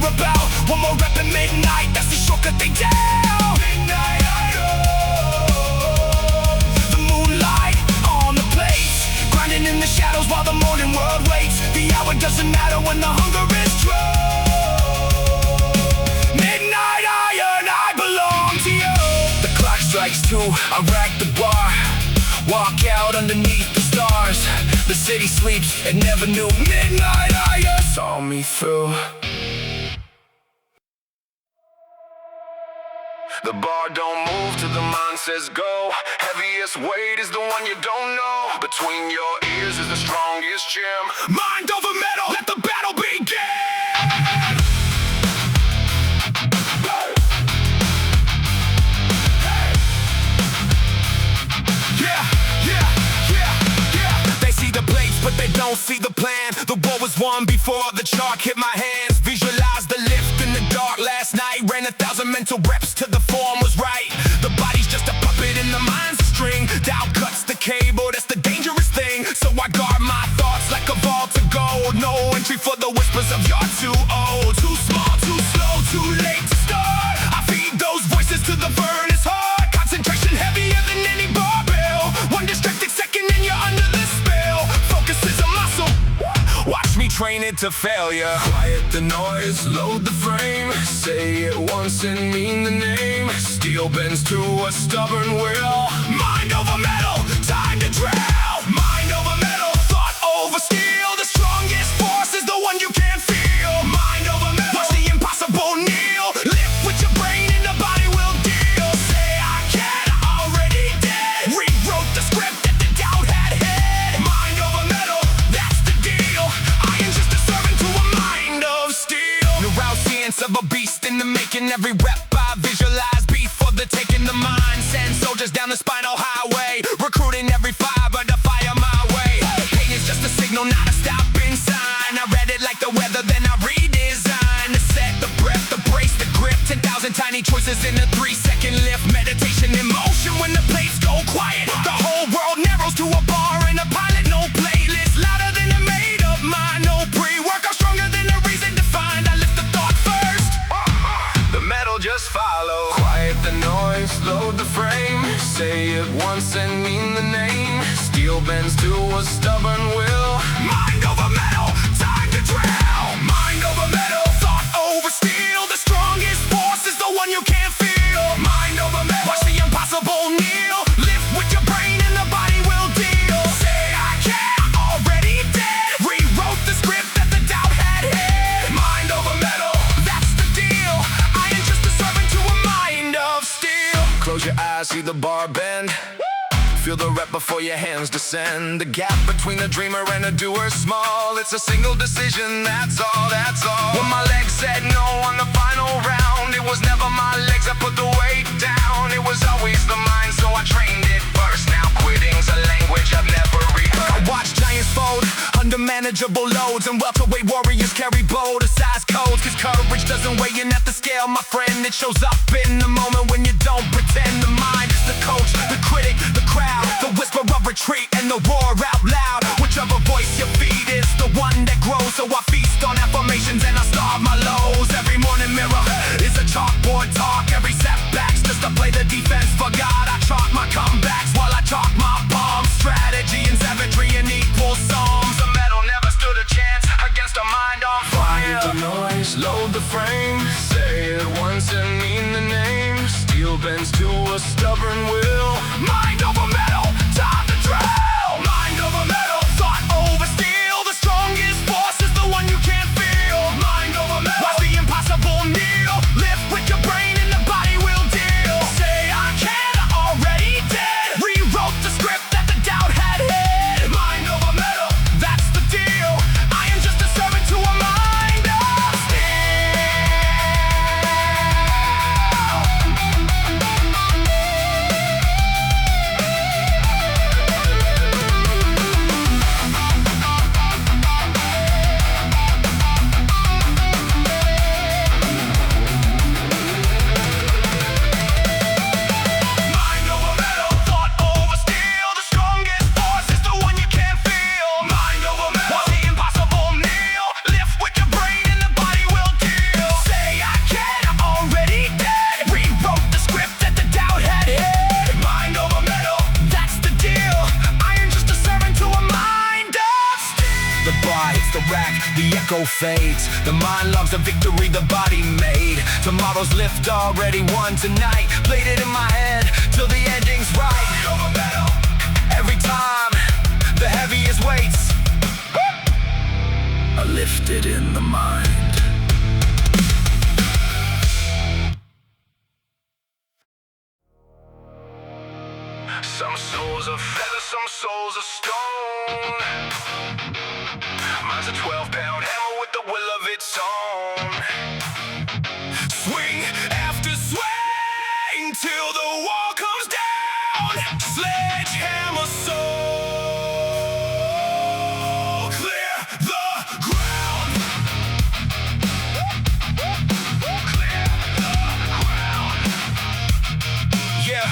about. One more rep at midnight, that's the shortcut they do. Midnight idol. The moonlight on the place, grinding in the shadows while the morning world waits. The hour doesn't matter when the hunger is true. Midnight iron, I belong to you. The clock strikes 2, I rack the bar, walk out underneath the stars. The city sleeps, it never knew. Midnight iron saw me through. The bar don't move till the mind says go. Heaviest weight is the one you don't know. Between your ears is the strongest gem. Mind over metal, let the battle begin. But they don't see the plan. The war was won before the chalk hit my hands. Visualize the lift in the dark last night. Ran 1,000 mental reps till the form was right. The body's just a puppet and the mind's a string. Doubt cuts the cable, that's the dangerous thing. So I guard my thoughts like a vault of gold. No entry for the whispers of you're too old. Too small, too slow, too late to start. I feed those voices to the furnace hard. Concentration heavier than any barbell. One distracted second and you're under the spell. Focus is a muscle, watch me train it to failure. Quiet the noise, load the frame. Say it once and mean the name. Steel bends to a stubborn will. Mind over metal, time to drown. Mind over metal, thought over steel. The strongest force is the one you can't feel. Mind over metal, watch the impossible kneel. Lift with your brain and the body will deal. Say I can, already dead. Rewrote the script that the doubt had hid. Mind over metal, that's the deal. I am just a servant to a mind of steel. Neuroscience of a beast in the making. Every rep I visualize before the taking the mind. Send soldiers down the spinal highway, recruiting every fiber to fire my way. Pain is just a signal, not a stopping sign. I read it like the weather, then I redesign. The set, the breath, the brace, the grip. 10,000 tiny choices in a 3-second lift. Meditation in motion when the plates go quiet. The whole world narrows to a bar and a pilot. No playlist, louder than a made-up mind. No pre-work, I'm stronger than a reason defined. I lift the thought first, the metal just follow. Quiet the noise, load the frame. Say it once and mean the name. Steel bends to a stubborn will. Mind over metal, time to drown. Mind over metal, thought over steel. The strongest force is the one you can't feel. Mind over metal, watch the impossible kneel. Lift with your brain and the body will deal. Say I can, already dead. Rewrote the script that the doubt had hid. Mind over metal, that's the deal. I am just a servant to a mind of steel. Close your eyes, see the bar bend. Feel the rep before your hands descend. The gap between the dreamer and a doer's small. It's a single decision, that's all, that's all. When my legs said no on the final round, it was never my legs that put the weight down. It was always the mind, so I trained it first. Now quitting's a language I've never rehearsed. I watch giants fold under manageable loads, and welterweight warriors carry bolder size codes. Cause courage doesn't weigh in at the scale, my friend. It shows up in the moment when you don't pretend. The mind is the coach, the critic, the crowd, the whisper of retreat and the roar out loud. Whichever voice you feed is the one that grows. So I feast on affirmations and I starve my lows. Every morning mirror is a chalkboard talk. Every setback's just to play the defense for God. I chalk my comebacks while I chalk my palms. Strategy and savagery in equal psalms. The metal never stood a chance against a mind on fire. Find the noise, load the frame. Say it once and mean the name. Steel bends to a stubborn will. Mind over metal, time to drown. Mind over metal, thought over steel. The strongest force is the one you can't feel. Mind over metal, watch the impossible kneel. Lift with your brain and the body will deal. Say I can, already dead. Rewrote the script that the doubt had hid. Mind over metal, that's the deal. I am just a servant to a mind of steel. echo fades. The mind loves the victory the body made. Tomorrow's lift already won tonight. Played it in my head till the ending's right. Every time the heaviest weights are lifted in the mind. Some souls are feather, some souls are stone. Mine's a 12-pound hammer with the will of its own. Swing after swing till the wall comes down. Sledgehammer soul, clear the ground. Clear the ground. Yeah.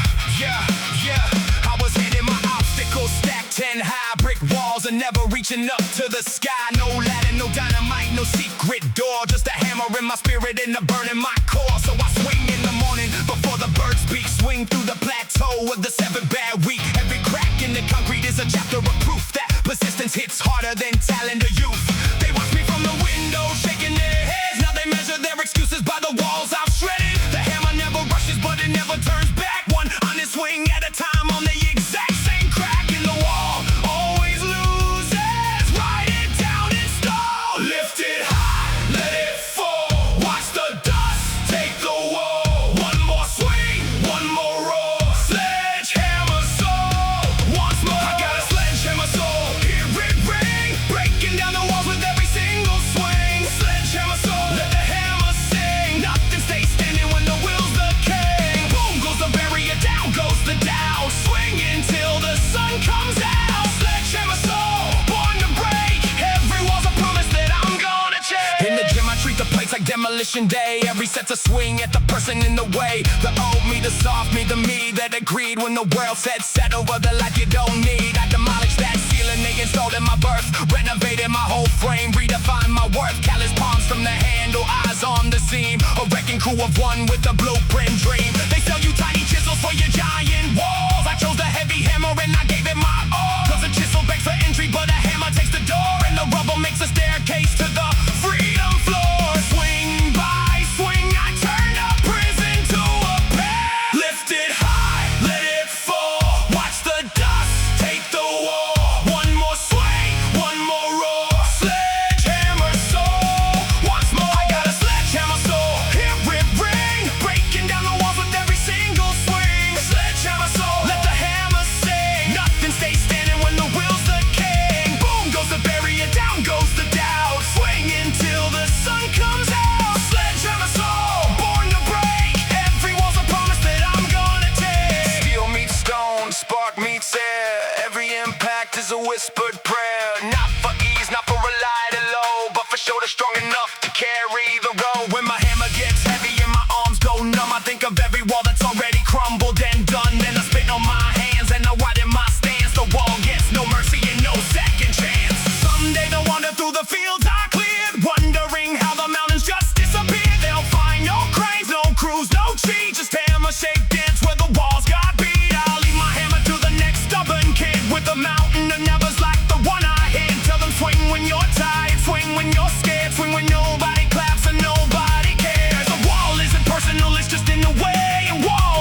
I was hitting my obstacles, stacked 10 high brick walls and never reaching up to the sky. No ladder, no dynamite, no secret door, just a hammer in my spirit and a burn in my core. So I swing in the morning before the birds speak, swing through the plateau of the 7th bad week. Every crack in the concrete is a chapter of proof that persistence hits harder than talent or youth. They watch me from the window, shaking their heads. Now they measure their excuses by the walls I've shredded. The hammer never rushes, but it never turns back. One honest swing at a time on the exact same crack in the wall. Always loses, write it down and stall. Lift it high, let it fall. Watch the dust take the wall. One more swing, one more roar. Sledgehammer soul, once more. I got a sledgehammer soul, hear it ring, breaking down the walls with every single swing. Sledgehammer soul, let the hammer sing. Nothing stays standing when the will's the king. Boom goes the barrier, down goes the down. Swing until the sun comes out. Sledgehammer soul, born to break. Every wall's a promise that I'm gonna change. In the gym I treat the plates like demolition day. Every set's a swing at the person in the way. The old me, the soft me, the me that agreed when the world said settle for the life you don't need. I demolished that ceiling they installed in my birth, renovated my whole frame, redefined my worth. Callous palms from the handle, eyes on the seam. A wrecking crew of one with a blueprint dream. They sell you tiny chisels for your giant walls. I chose the heavy hammer and I gave it my all. Cause a chisel begs for entry, but a hammer takes the door. And the rubble makes a staircase to the freedom floor. Swing by swing, I turn a prison to a palace. Lift it high, let it fall. Watch the dust take the wall. One more swing, one more roar. Sledgehammer soul, once more. I got a sledgehammer soul, hear it ring, breaking down the walls with every single swing. Sledgehammer soul, let the hammer sing. Nothing stays standing when the will's the king. Boom goes the barrier, down goes the doubt. Swing until the sun comes out. Sledgehammer soul, born to break. Every wall's a promise that I'm gonna take. Steel meets stone, spark meets air. Every impact is a whispered prayer. Not for ease, not for relied low, but for shoulder strong enough to carry the road. When my hammer gets heavy and my arms go numb, I think of every wall that's already crumbled and done. Then I spit on my hands and I widen my stance. The wall gets no mercy and no second chance. Someday they'll wander through the fields I cleared, wondering how the mountains just disappeared. They'll find no cranes, no crews, no cheat, just hammer shake dance where the walls got beat. I'll leave my hammer to the next stubborn kid with a mountain of numbers like the one I hit. Tell them swing when you're tired, swing when you're scared, swing when nobody claps and nobody cares. The wall isn't personal, it's just in the way, and walls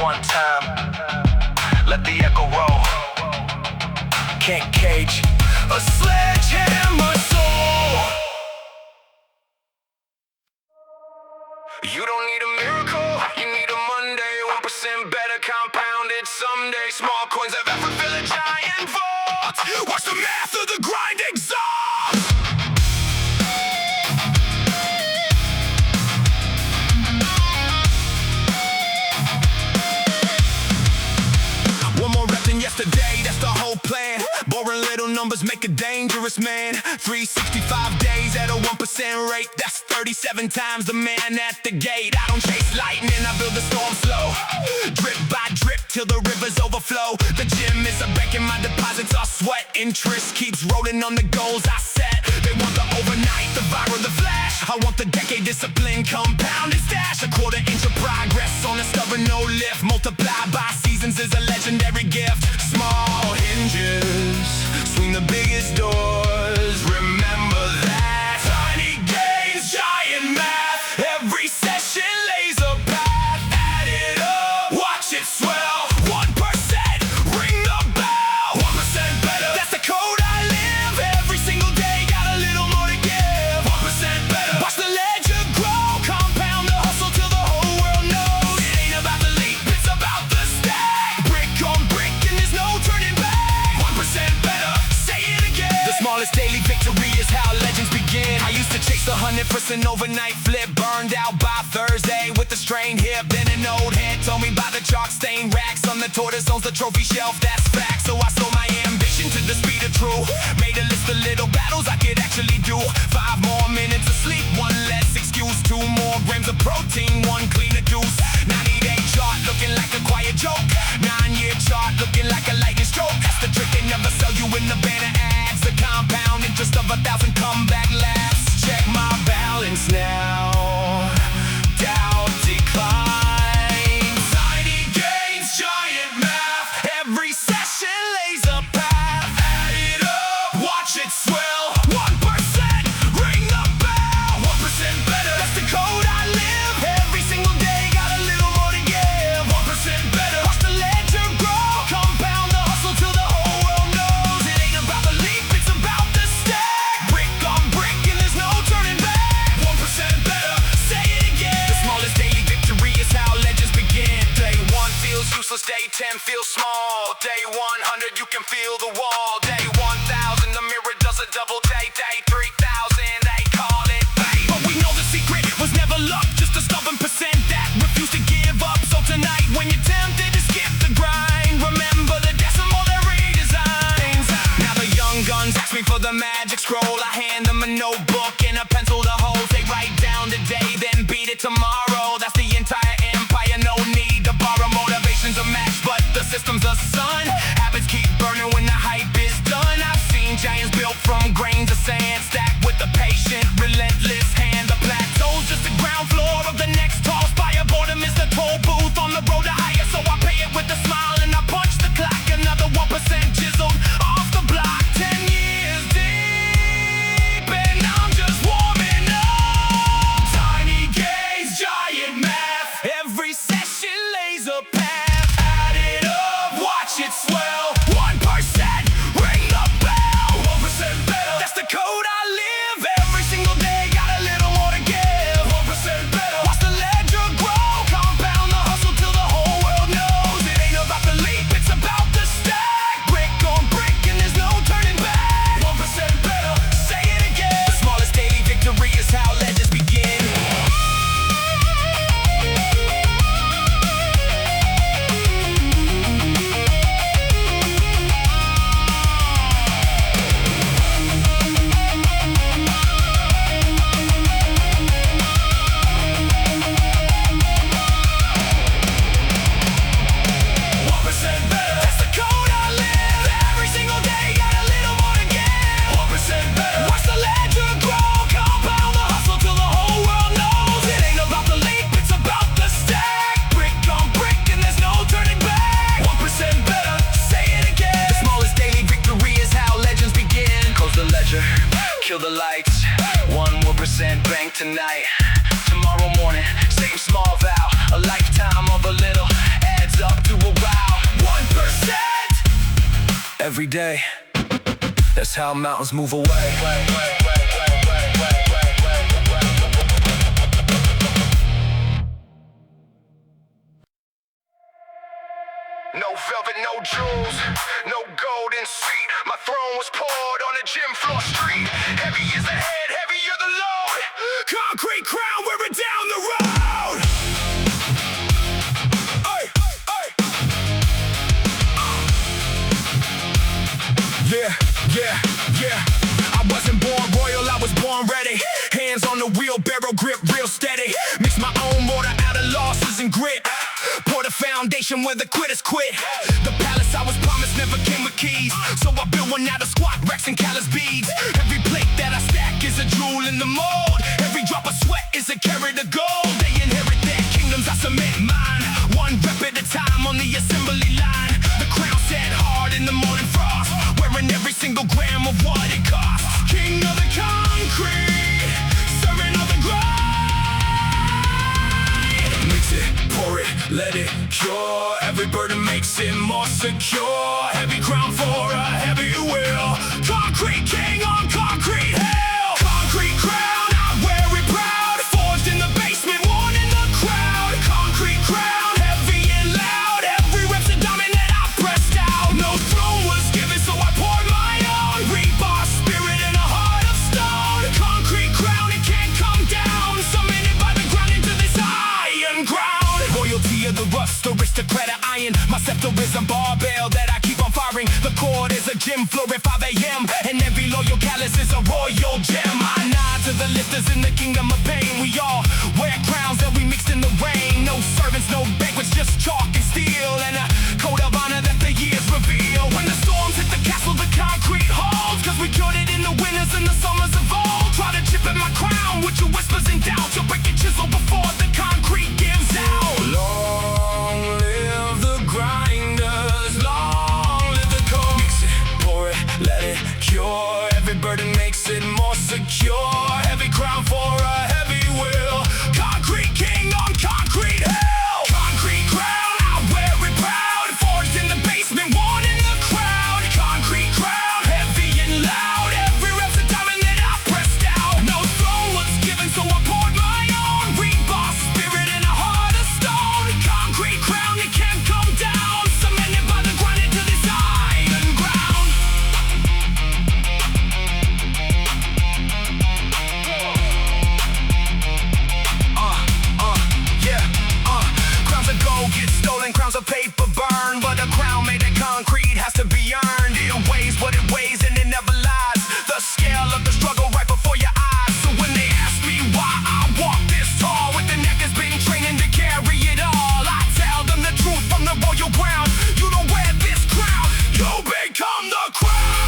one time. Let the echo roll. Can't cage a sledgehammer soul. You don't need a miracle, you need a Monday. 1% better compounded someday. Small coins of effort fill a giant vault. Watch the math of the grind exalt. One more rep than yesterday, that's the whole plan. Boring little numbers make a dangerous man. 365 days at a 1% rate, that's 37 times the man at the gate. I don't chase lightning, I build the storm slow. Drip by drip till the rivers overflow. The gym is a bank and my deposits are sweat. Interest keeps rolling on the goals I set. They want the overnight, the viral, the flash. I want the decade discipline, compounded stash. A quarter inch of progress on a stubborn no lift. Multiplied by seasons is a legendary gift. Small hinges swing the biggest doors. Remember that. Tiny gains, giant math. Every session lays a path. Add it up, watch it swell. 1%, ring the bell. 1% better, that's the code I live. Every single day, got a little more to give. 1% better, watch the ledger grow. Compound the hustle till the whole world knows. It ain't about the leap, it's about the stack. Brick on brick and there's no turning back. 1% better, say it again. The smallest daily victory is how legends begin. I used to chase 100% overnight flip. Burned out by Thursday with a strained hip. Then an old head told me by the chalk stained racks on the tortoise owns the trophy shelf, that's fact. So I sold my ambition to the speed of true. Made a list of little battles I could actually do. 5 more minutes of sleep, 1 less excuse. 2 more grams of protein, 1 cleaner juice. 90-day chart looking like a quiet joke. 9-year chart looking like a lightning stroke. That's the trick, they never sell you in the banner ads. The compound interest of 1,000 comeback labs. Check my balance now. Dow decline. Tiny gains, giant math. Every session lays a path. Add it up, watch it swell. 1%, ring the bell. 1% better, that's the code I live. Every single day, got a little more to give. 1% better, watch the ledger grow. Compound the hustle till the whole world knows. It ain't about the leap, it's about the stack. Brick on brick and there's no turning back. 1% better, say it again. The smallest daily victory is how legends begin. Day 1 feels useless, day 10 feels small. Day 100 you can feel the wall. Day 1,000 the mirror does a double take. Day 3,000 they call it fate. But we know the secret was never luck, just a stubborn percent that refused to give up. So tonight when you're tempted to skip the grind, remember the decimal, their redesigns. Now the young guns ask me for the magic scroll. I hand them a notebook and a pencil to hold. They write down today, then beat it tomorrow. That's the entire empire, no need to borrow. Motivation's a match, but the system's a sun. Habits keep burning when the hype is done. I've seen giants built from grains of sand, stacked with a patient, relentless hand. The plateau's just the ground floor of the next tall spire. Boredom is the toll booth on the road to higher. So I pay it with a smile and I punch the clock. Another 1% chiseled off the block. 10 years deep and I'm just warming up. Tiny gains, giant math. Every session lays a path. Add it up, watch it swell. 1%, ring the bell. 1% better, that's the code I live. Every single day, got a little more to give. 1% better, watch the ledger grow. Compound the hustle till the whole world knows. It ain't about the leap, it's about the stack. Brick on brick and there's no turning back. 1% better, say it again. The smallest daily victory is how legends begin. Kill the lights, 1% bank tonight. Tomorrow morning, same small vow. A lifetime of a little adds every day. That's how mountains move away. No velvet, no jewels, no golden seat. My throne was poured on a gym floor street. Heavy is the head, heavier the load. Concrete crown, we're down the road. Ay, ay. Yeah. I wasn't born royal, I was born ready. Hands on the wheelbarrow, grip real steady. Mix my own mortar out of losses and grit. Pour the foundation where the quitters quit. The palace I was promised never came with keys, so I built one out of squat racks and callous beads. Every plate that I stack is a jewel in the mold. Every drop of sweat is a carat of gold. They inherit their kingdoms, I submit mine. One rep at a time on the assembly line. The crown set hard in the morning frost, wearing every single gram of what it costs. King of the concrete, servant of the grind. Mix it, pour it, let it cure. Every burden makes it more secure. Heavy crown for a heavy will. Concrete king on concrete hill. Concrete crown, I wear it proud. Forged in the basement, worn in the crowd. Concrete crown, heavy and loud. Every rep's a diamond that I pressed out. No throne was given, so I poured my own. Rebar spirit and a heart of stone. Concrete crown, it can't come down. Summoned by the ground into this iron ground. Royalty of the rust, aristocrat of iron. My scepter is a barbell that I keep on firing. The cord is a gym floor at 5 a.m. And every loyal callus is a royal gem. I nod to the lifters in the kingdom of pain. We all wear crowns that we mixed in the rain. No servants, no banquets, just chalk and steel. And a code of honor that the years reveal. When the storms hit the castle, the concrete holds. Cause we cured it in the winters and the summers of old. Try to chip at my crown with your whispers and doubts. You'll break your chisel before the concrete gives out. Long live the grinders, long live the code. Mix it, pour it, let it cure. Every burden makes it more secure. Heavy crown for a heavy will. Concrete king on concrete hill. Concrete crown, I wear it proud. Forged in the basement, worn in the crowd. Concrete crown, heavy and loud. Every rep's a diamond that I pressed out. No throne was given, so I poured my own. Rebar spirit and a heart of stone. Concrete crown, it can't come down. Cemented by the grind into this iron ground. Crowns of gold get stolen, crowns of paper burn. But a crown made of concrete has to be earned. It weighs what it weighs and it never lies. The scale of the struggle right before your eyes. So when they ask me why I walk this tall, with the neck that's been training to carry it all, I tell them the truth from the royal ground. You don't wear this crown, you become the crown.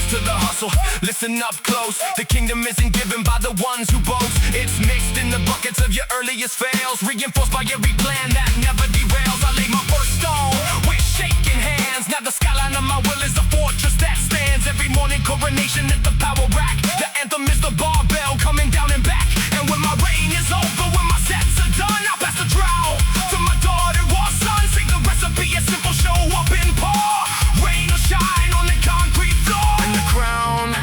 To the hustle, listen up close. The kingdom isn't given by the ones who boast. It's mixed in the buckets of your earliest fails, reinforced by every plan that never derails. I lay my first stone with shaking hands. Now the skyline of my will is a fortress that stands. Every morning coronation at the power rack. The anthem is the barbell coming down and back. And when my reign is over, when my sets are done, I'll pass the trowel to my daughter or son. Say the recipe is simple, show up and pour. Rain or shine on the concrete floor. The crown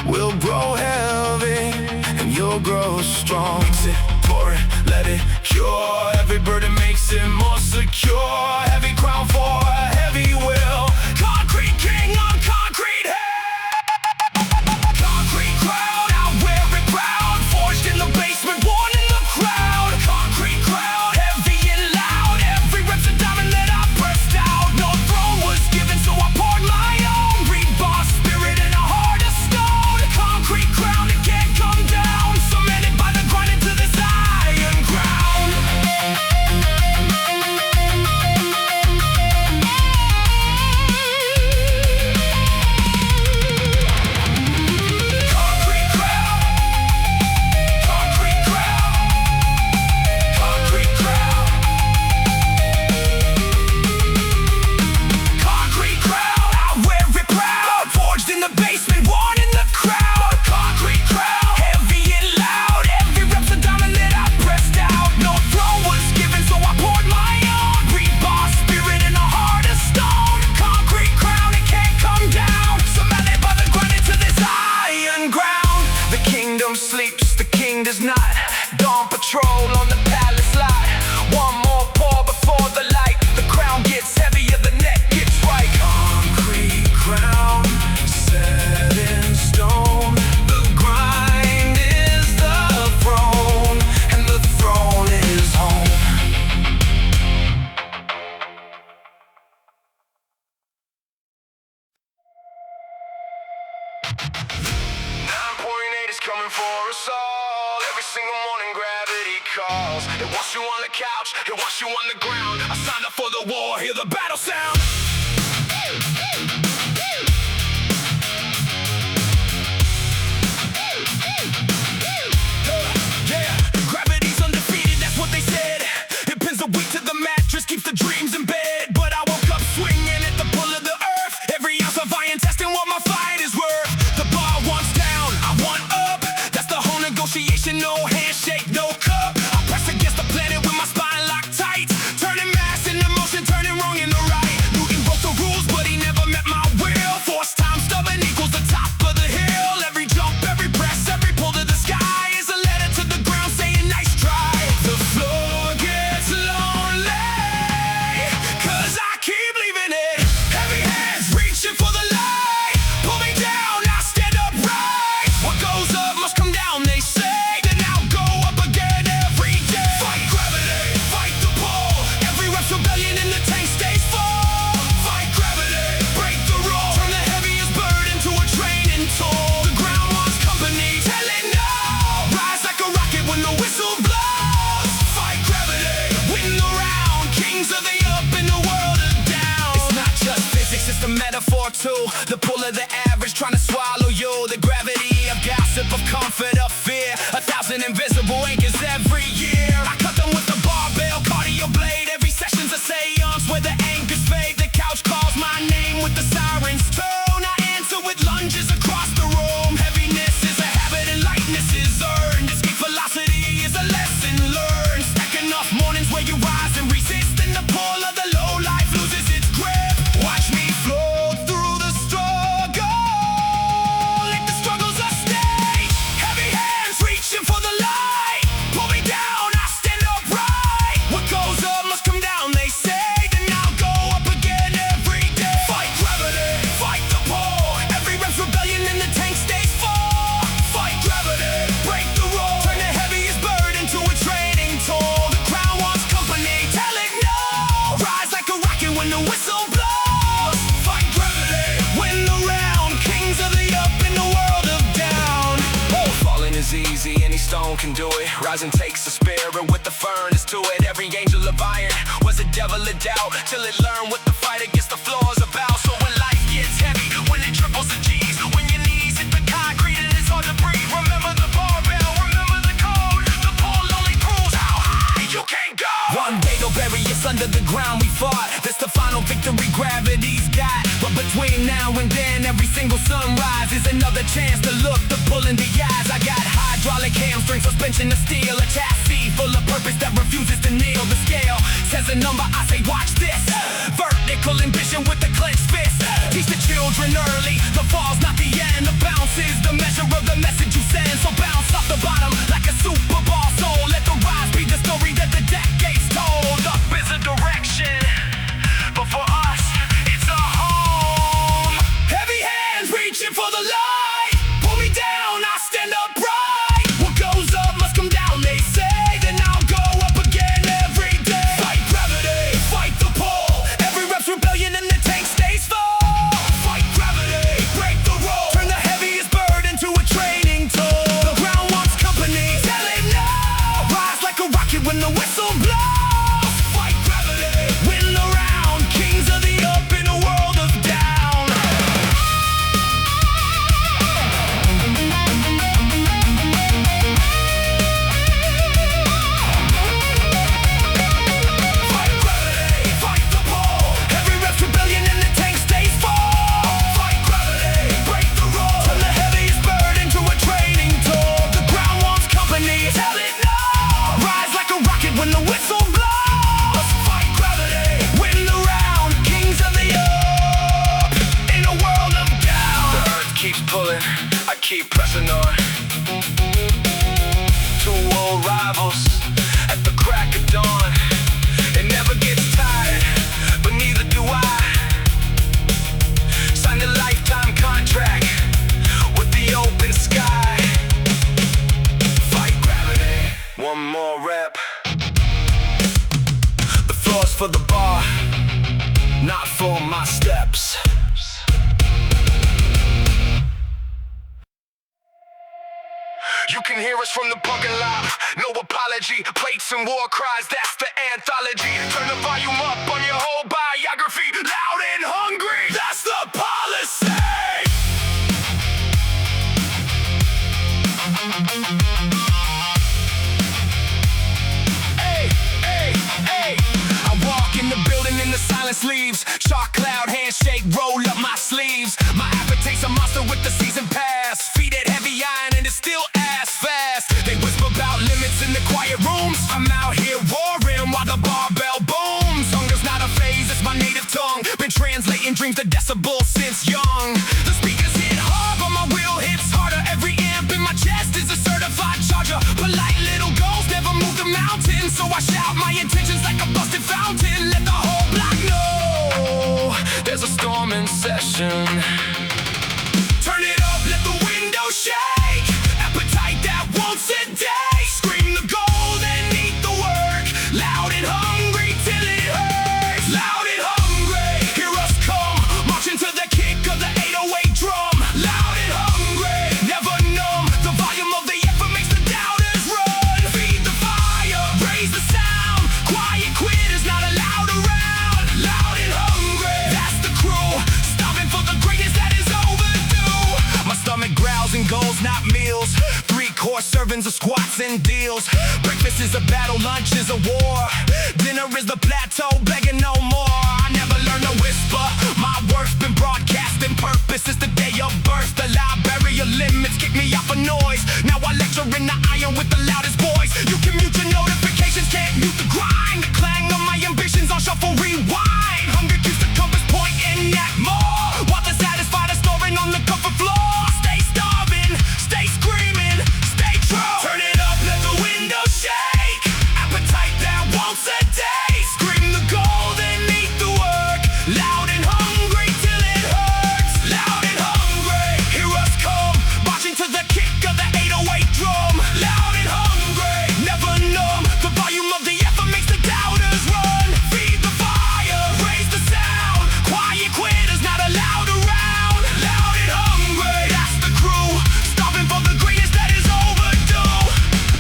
will grow heavy and you'll grow strong. Mix it, pour it, let it cure. Every burden makes it more secure. Heavy crown for a heavy will. Concrete king on concrete hill. Concrete crown, I wear it proud. Forged in the basement, worn in the crowd. Concrete crown, heavy and loud. Every rep's a diamond that I pressed out. No throne was given, so I poured my own. Rebar spirit and a heart of stone. Concrete crown, it can't come down. Cemented by the grind into this iron ground. mind is not. Dawn patrol on the palace lot. One more pour before the light. The crown gets heavier, the neck gets right. Concrete crown, set in stone. The grind is the throne, and the throne is home. 9.8 is coming for us all. Every single morning gravity calls. It wants you on the couch, it wants you on the ground. I signed up for the war, hear the battle sound. Yeah, gravity's undefeated, that's what they said. It pins the weight to the mattress, keeps the dreams in bed. But I woke up swinging at the pull of the earth. Every ounce of iron testing what my fight is worth. The bar wants down, I want up. That's the whole negotiation, no handshake, no cup. I press against the planet with my spine locked tight. Turning mass into motion, turning wrong into right. Newton broke the rules, but he never met my will. Force times stubborn equals the top of the hill. Every jump, every press, every pull to the sky is a letter to the ground saying nice try. The floor gets lonely, 'cause I keep leaving it. Heavy hands reaching for the light. Pull me down, I stand upright. What goes up must come down, they say. Then I'll go up again every day. Fight gravity, fight the pull. Every rep's rebellion in the tank stays full. Fight gravity, break the rule. Turn the heaviest burden to a training tool. The ground wants company, tell it no. Rise like a rocket when the whistle blows. Fight gravity, win the round. Kings of the up and the world of down. It's not just physics, it's a metaphor too. The pull of the average trying to swallow you. The gravity of gossip, of comfort, of fear. 1,000 invisible anchors every year. I cut them with the barbell, cardio blade. Every session's a seance where the anchors fade. The couch calls my name with the sirens tone. I answer with lunges across the room. Heaviness is a habit and lightness is earned. Escape velocity is a lesson learned. Stack enough mornings where you rise and resist, and the pull of the low life loses its grip. Watch me float through the struggle. Let the struggles a stage. Heavy hands reaching for the light. Pull me down, I stand upright. What goes up must come down, they say. Then I'll go up again every day. Fight gravity, fight the pull. Every rep's rebellion in the tank stays full. Fight gravity, break the rule. Turn the heaviest burden to a training tool. The crown wants company, tell it no. Rise like a rocket when the whistle blows. Fight gravity, win the round. Kings of the up in the world of down. Oh, falling is easy, any stone can do it. Rising takes the spirit with the furnace to it. Every angel of iron was a devil of doubt, till it learned what the fight against the floor's about. So when life gets heavy, when it triples the G's, when your knees hit the concrete and it's hard to breathe, remember the barbell, remember the code. The pull only proves how high you can go. One day they'll bury us under the ground we fought. That's the final victory gravity's got. But between now and then, every single sunrise is another chance to look the pull in the eyes. I got hydraulic hamstring, suspension of steel, a chassis full of purpose that refuses to kneel. The scale says a number, I say watch this. Vertical ambition with the clenched fist. Teach the children early, the fall's not the end. The bounce is the measure of the message you send. So bounce off the bottom like a Super Bowl soul. Let the rise be the story that the decades told. Up is a direction, but for us, it's a home. Heavy hands reaching for the light. Pull me down, I stand upright. What goes up must come down, they say. Then I'll go up again every day. Fight gravity, fight the pull. Every rep's rebellion in the tank stays full. Fight gravity, break the rule. Turn the heaviest burden to a training tool. The ground wants company, tell it no. Rise like a rocket when the whistle blows. Fight gravity, win the round. Kings of the up in a world of down. Fight gravity, fight the pull. Every rep's rebellion in the tank stays full. Fight gravity, break the rule. Turn the heaviest burden to a training tool. The ground wants company, tell it no. Rise like a rocket when the whistle blows. Fight gravity, win the round. Kings of the up in a world of down. The earth keeps pulling, I keep pressing on. two old rivals at the crack of dawn. It never gets tired, but neither do I. Signed a lifetime contract with the open sky. Fight gravity, one more rep. The floor's for the bar, not for my steps. You can hear us from the parking lot, no apology. Plates and war cries, that's the anthology. Turn the volume up on your whole biography. Loud and hungry, that's the policy. Hey, hey, hey. I walk in the building in the silence leaves. Shark cloud handshake, roll up my sleeves. My appetite's a monster with the season pass. Feed it heavy iron and it's still fast. They whisper about limits in the quiet rooms. I'm out here warring while the barbell booms. Hunger's not a phase, it's my native tongue. Been translating dreams to decibels since young. The speakers hit hard, but my wheel hits harder. Every amp in my chest is a certified charger. Polite little ghosts never move the mountain, so I shout my intentions like a busted fountain. Let the whole block know there's a storm in session. Turn it up, let the window shake. Appetite that won't sedate. Scream the goal, then eat the work. Loud and hungry till it hurts. Loud and hungry, hear us come. Marching to the kick of the 808 drum. Loud and hungry, never numb. The volume of the effort makes the doubters run. Feed the fire, raise the sound. Quiet quitters not allowed around. Loud and hungry, that's the crew. Stopping for the greatness that is overdue. My stomach growls and goals, not meals. 3-course servings of squats and deals. Breakfast is a battle, lunch is a war. Dinner is the plateau, begging no more. I never learned to whisper. My worth been broadcast in purpose. It's the day of birth. The library of limits kick me off a noise. Now I lecture in the iron with the loudest voice. You can mute your notifications, can't mute the grind. The clang of my ambitions on shuffle rewind. Hunger keeps the compass pointing at more, while the satisfied are snoring on the comfort floor. Stay starving, stay screaming, stay true. Turn it up, let the window shake. Appetite that won't sedate. Scream the goal, then eat the work. Loud and hungry till it hurts. Loud and hungry, hear us come. Marching to the kick of the 808 drum. Loud and hungry, never numb. The volume of the effort makes the doubters run. Feed the fire, raise the sound. Quiet quitters not allowed around. Loud and hungry, that's the crew. Stopping for the greatness that is overdue.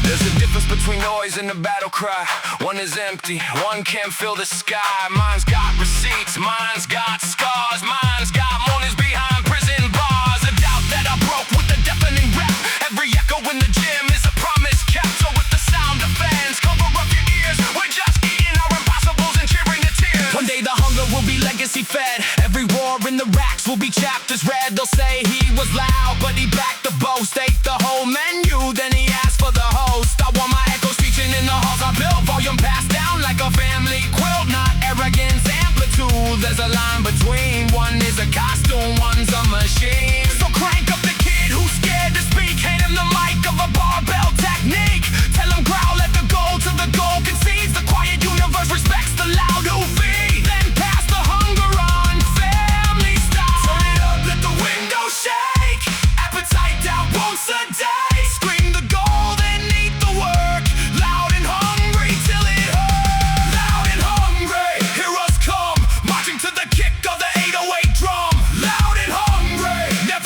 There's a difference between noise and the battle cry. One is empty, one can't fill the sky. Mine's got receipts, mine's got scars. Mine's got mornings behind prison bars. A doubt that I broke with the deafening rap. Every echo in the gym is a promise kept. So with the sound of fans, cover up your ears. We're just eating our impossibles and cheering the tears. One day the hunger will be legacy fed. Every roar in the racks will be chapters read. They'll say he was loud, but he backed the boast. Ate the whole menu, then he asked for the host. I want my echoes reaching in the halls I built. Volume passed down like a family quilt. Not arrogance, amplitude. There's a line between. One is a costume, one's a machine. So crank up the kid who's scared to speak. Hand him the mic of a barbell technique. Tell him growl at the goal till the goal concedes. The quiet universe respects the loud who feed. Then pass the hunger on, family style. Turn it up, let the window shake. Appetite that won't sedate. Scream the goal, then eat the work. Loud and hungry till it hurts. Loud and hungry, hear us come. Marching to the kick of the 808 drum. Loud and hungry, never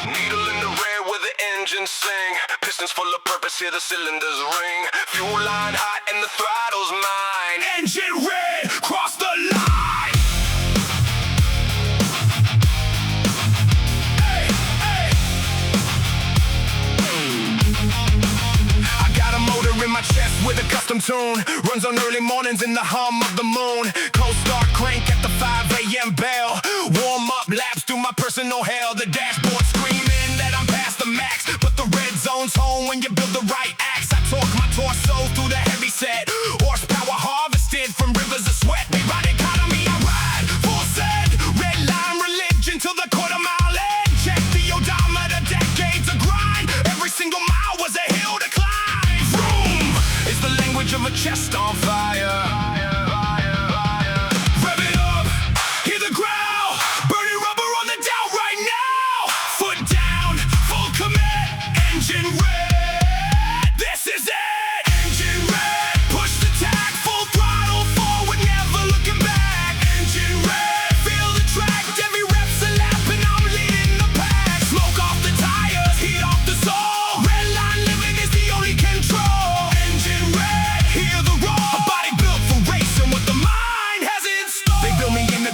Needle in the rear where the engines sing. Pistons full of purpose, hear the cylinders ring. Fuel line hot and the throttle's mine. Engine red, cross the line. Hey, hey. I got a motor in my chest with a custom tune. Runs on early mornings in the hum of the moon. Cold start crank at the 5 a.m. bell. Warm up laps through my personal hell. The dashboard screaming that I'm past the max, but the red zone's home when you build the right axe. I torque my torso through the heavy set. Horsepower harvested from rivers of sweat. They ride economy, I ride full set. Red line religion till the quarter mile end. Check the odometer, decades of grind. Every single mile was a hill to climb. Vroom is the language of a chest on fire.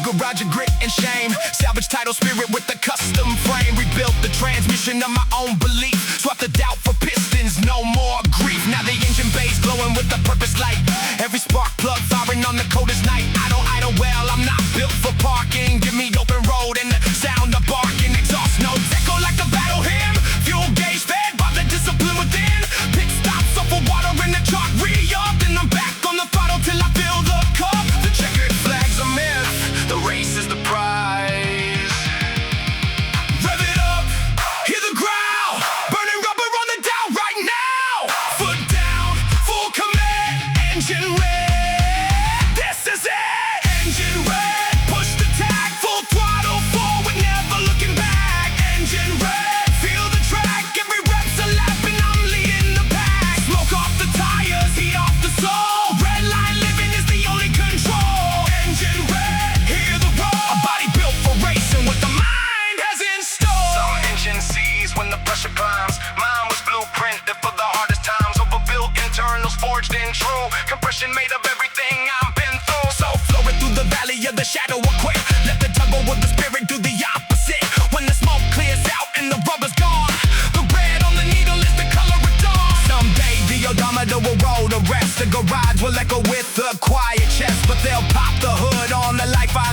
Garage of grit and shame. Salvage title spirit with the custom frame. Rebuilt the transmission of my own belief. Swap the doubt for pistons, no more grief. Now the engine bay's glowing with the purpose light. Every spark plug firing on the coldest night. I don't idle well, I'm not built for parking. Give me open road and the sound of barking. Exhaust notes echo like the battle hymn. Fuel gauge fed by the discipline within. Pit stops up for water in the chalk. Re-up, then I'm back on the throttle till I fill the cup. The checkered flag's a myth. The race is the prize. Rev it up, hear the growl. Burning rubber on the dial right now. Foot down, full commit. Engine red, this is it. Engine red, push the tag. Full throttle forward, never looking back. Engine red, feel the track. Every rep's a lap and I'm leading the pack. Smoke off the tires, heat off the soul. Red line living is the only control. Engine red, hear the roar. A body built for racing what the mind has in store. Some engine sees when the pressure climbs. Mine was blueprinted for the hardest times. Overbuilt internals forged in true. Compression made of everything I've been through. So flowing through the valley of the shadow will quit. Let the tuggle with the spirit do the opposite. When the smoke clears out and the rubber's gone, the red on the needle is the color of dawn. Someday the odometer will roll the rest. The garage will echo with a quiet chest, but they'll pop the hood on the life I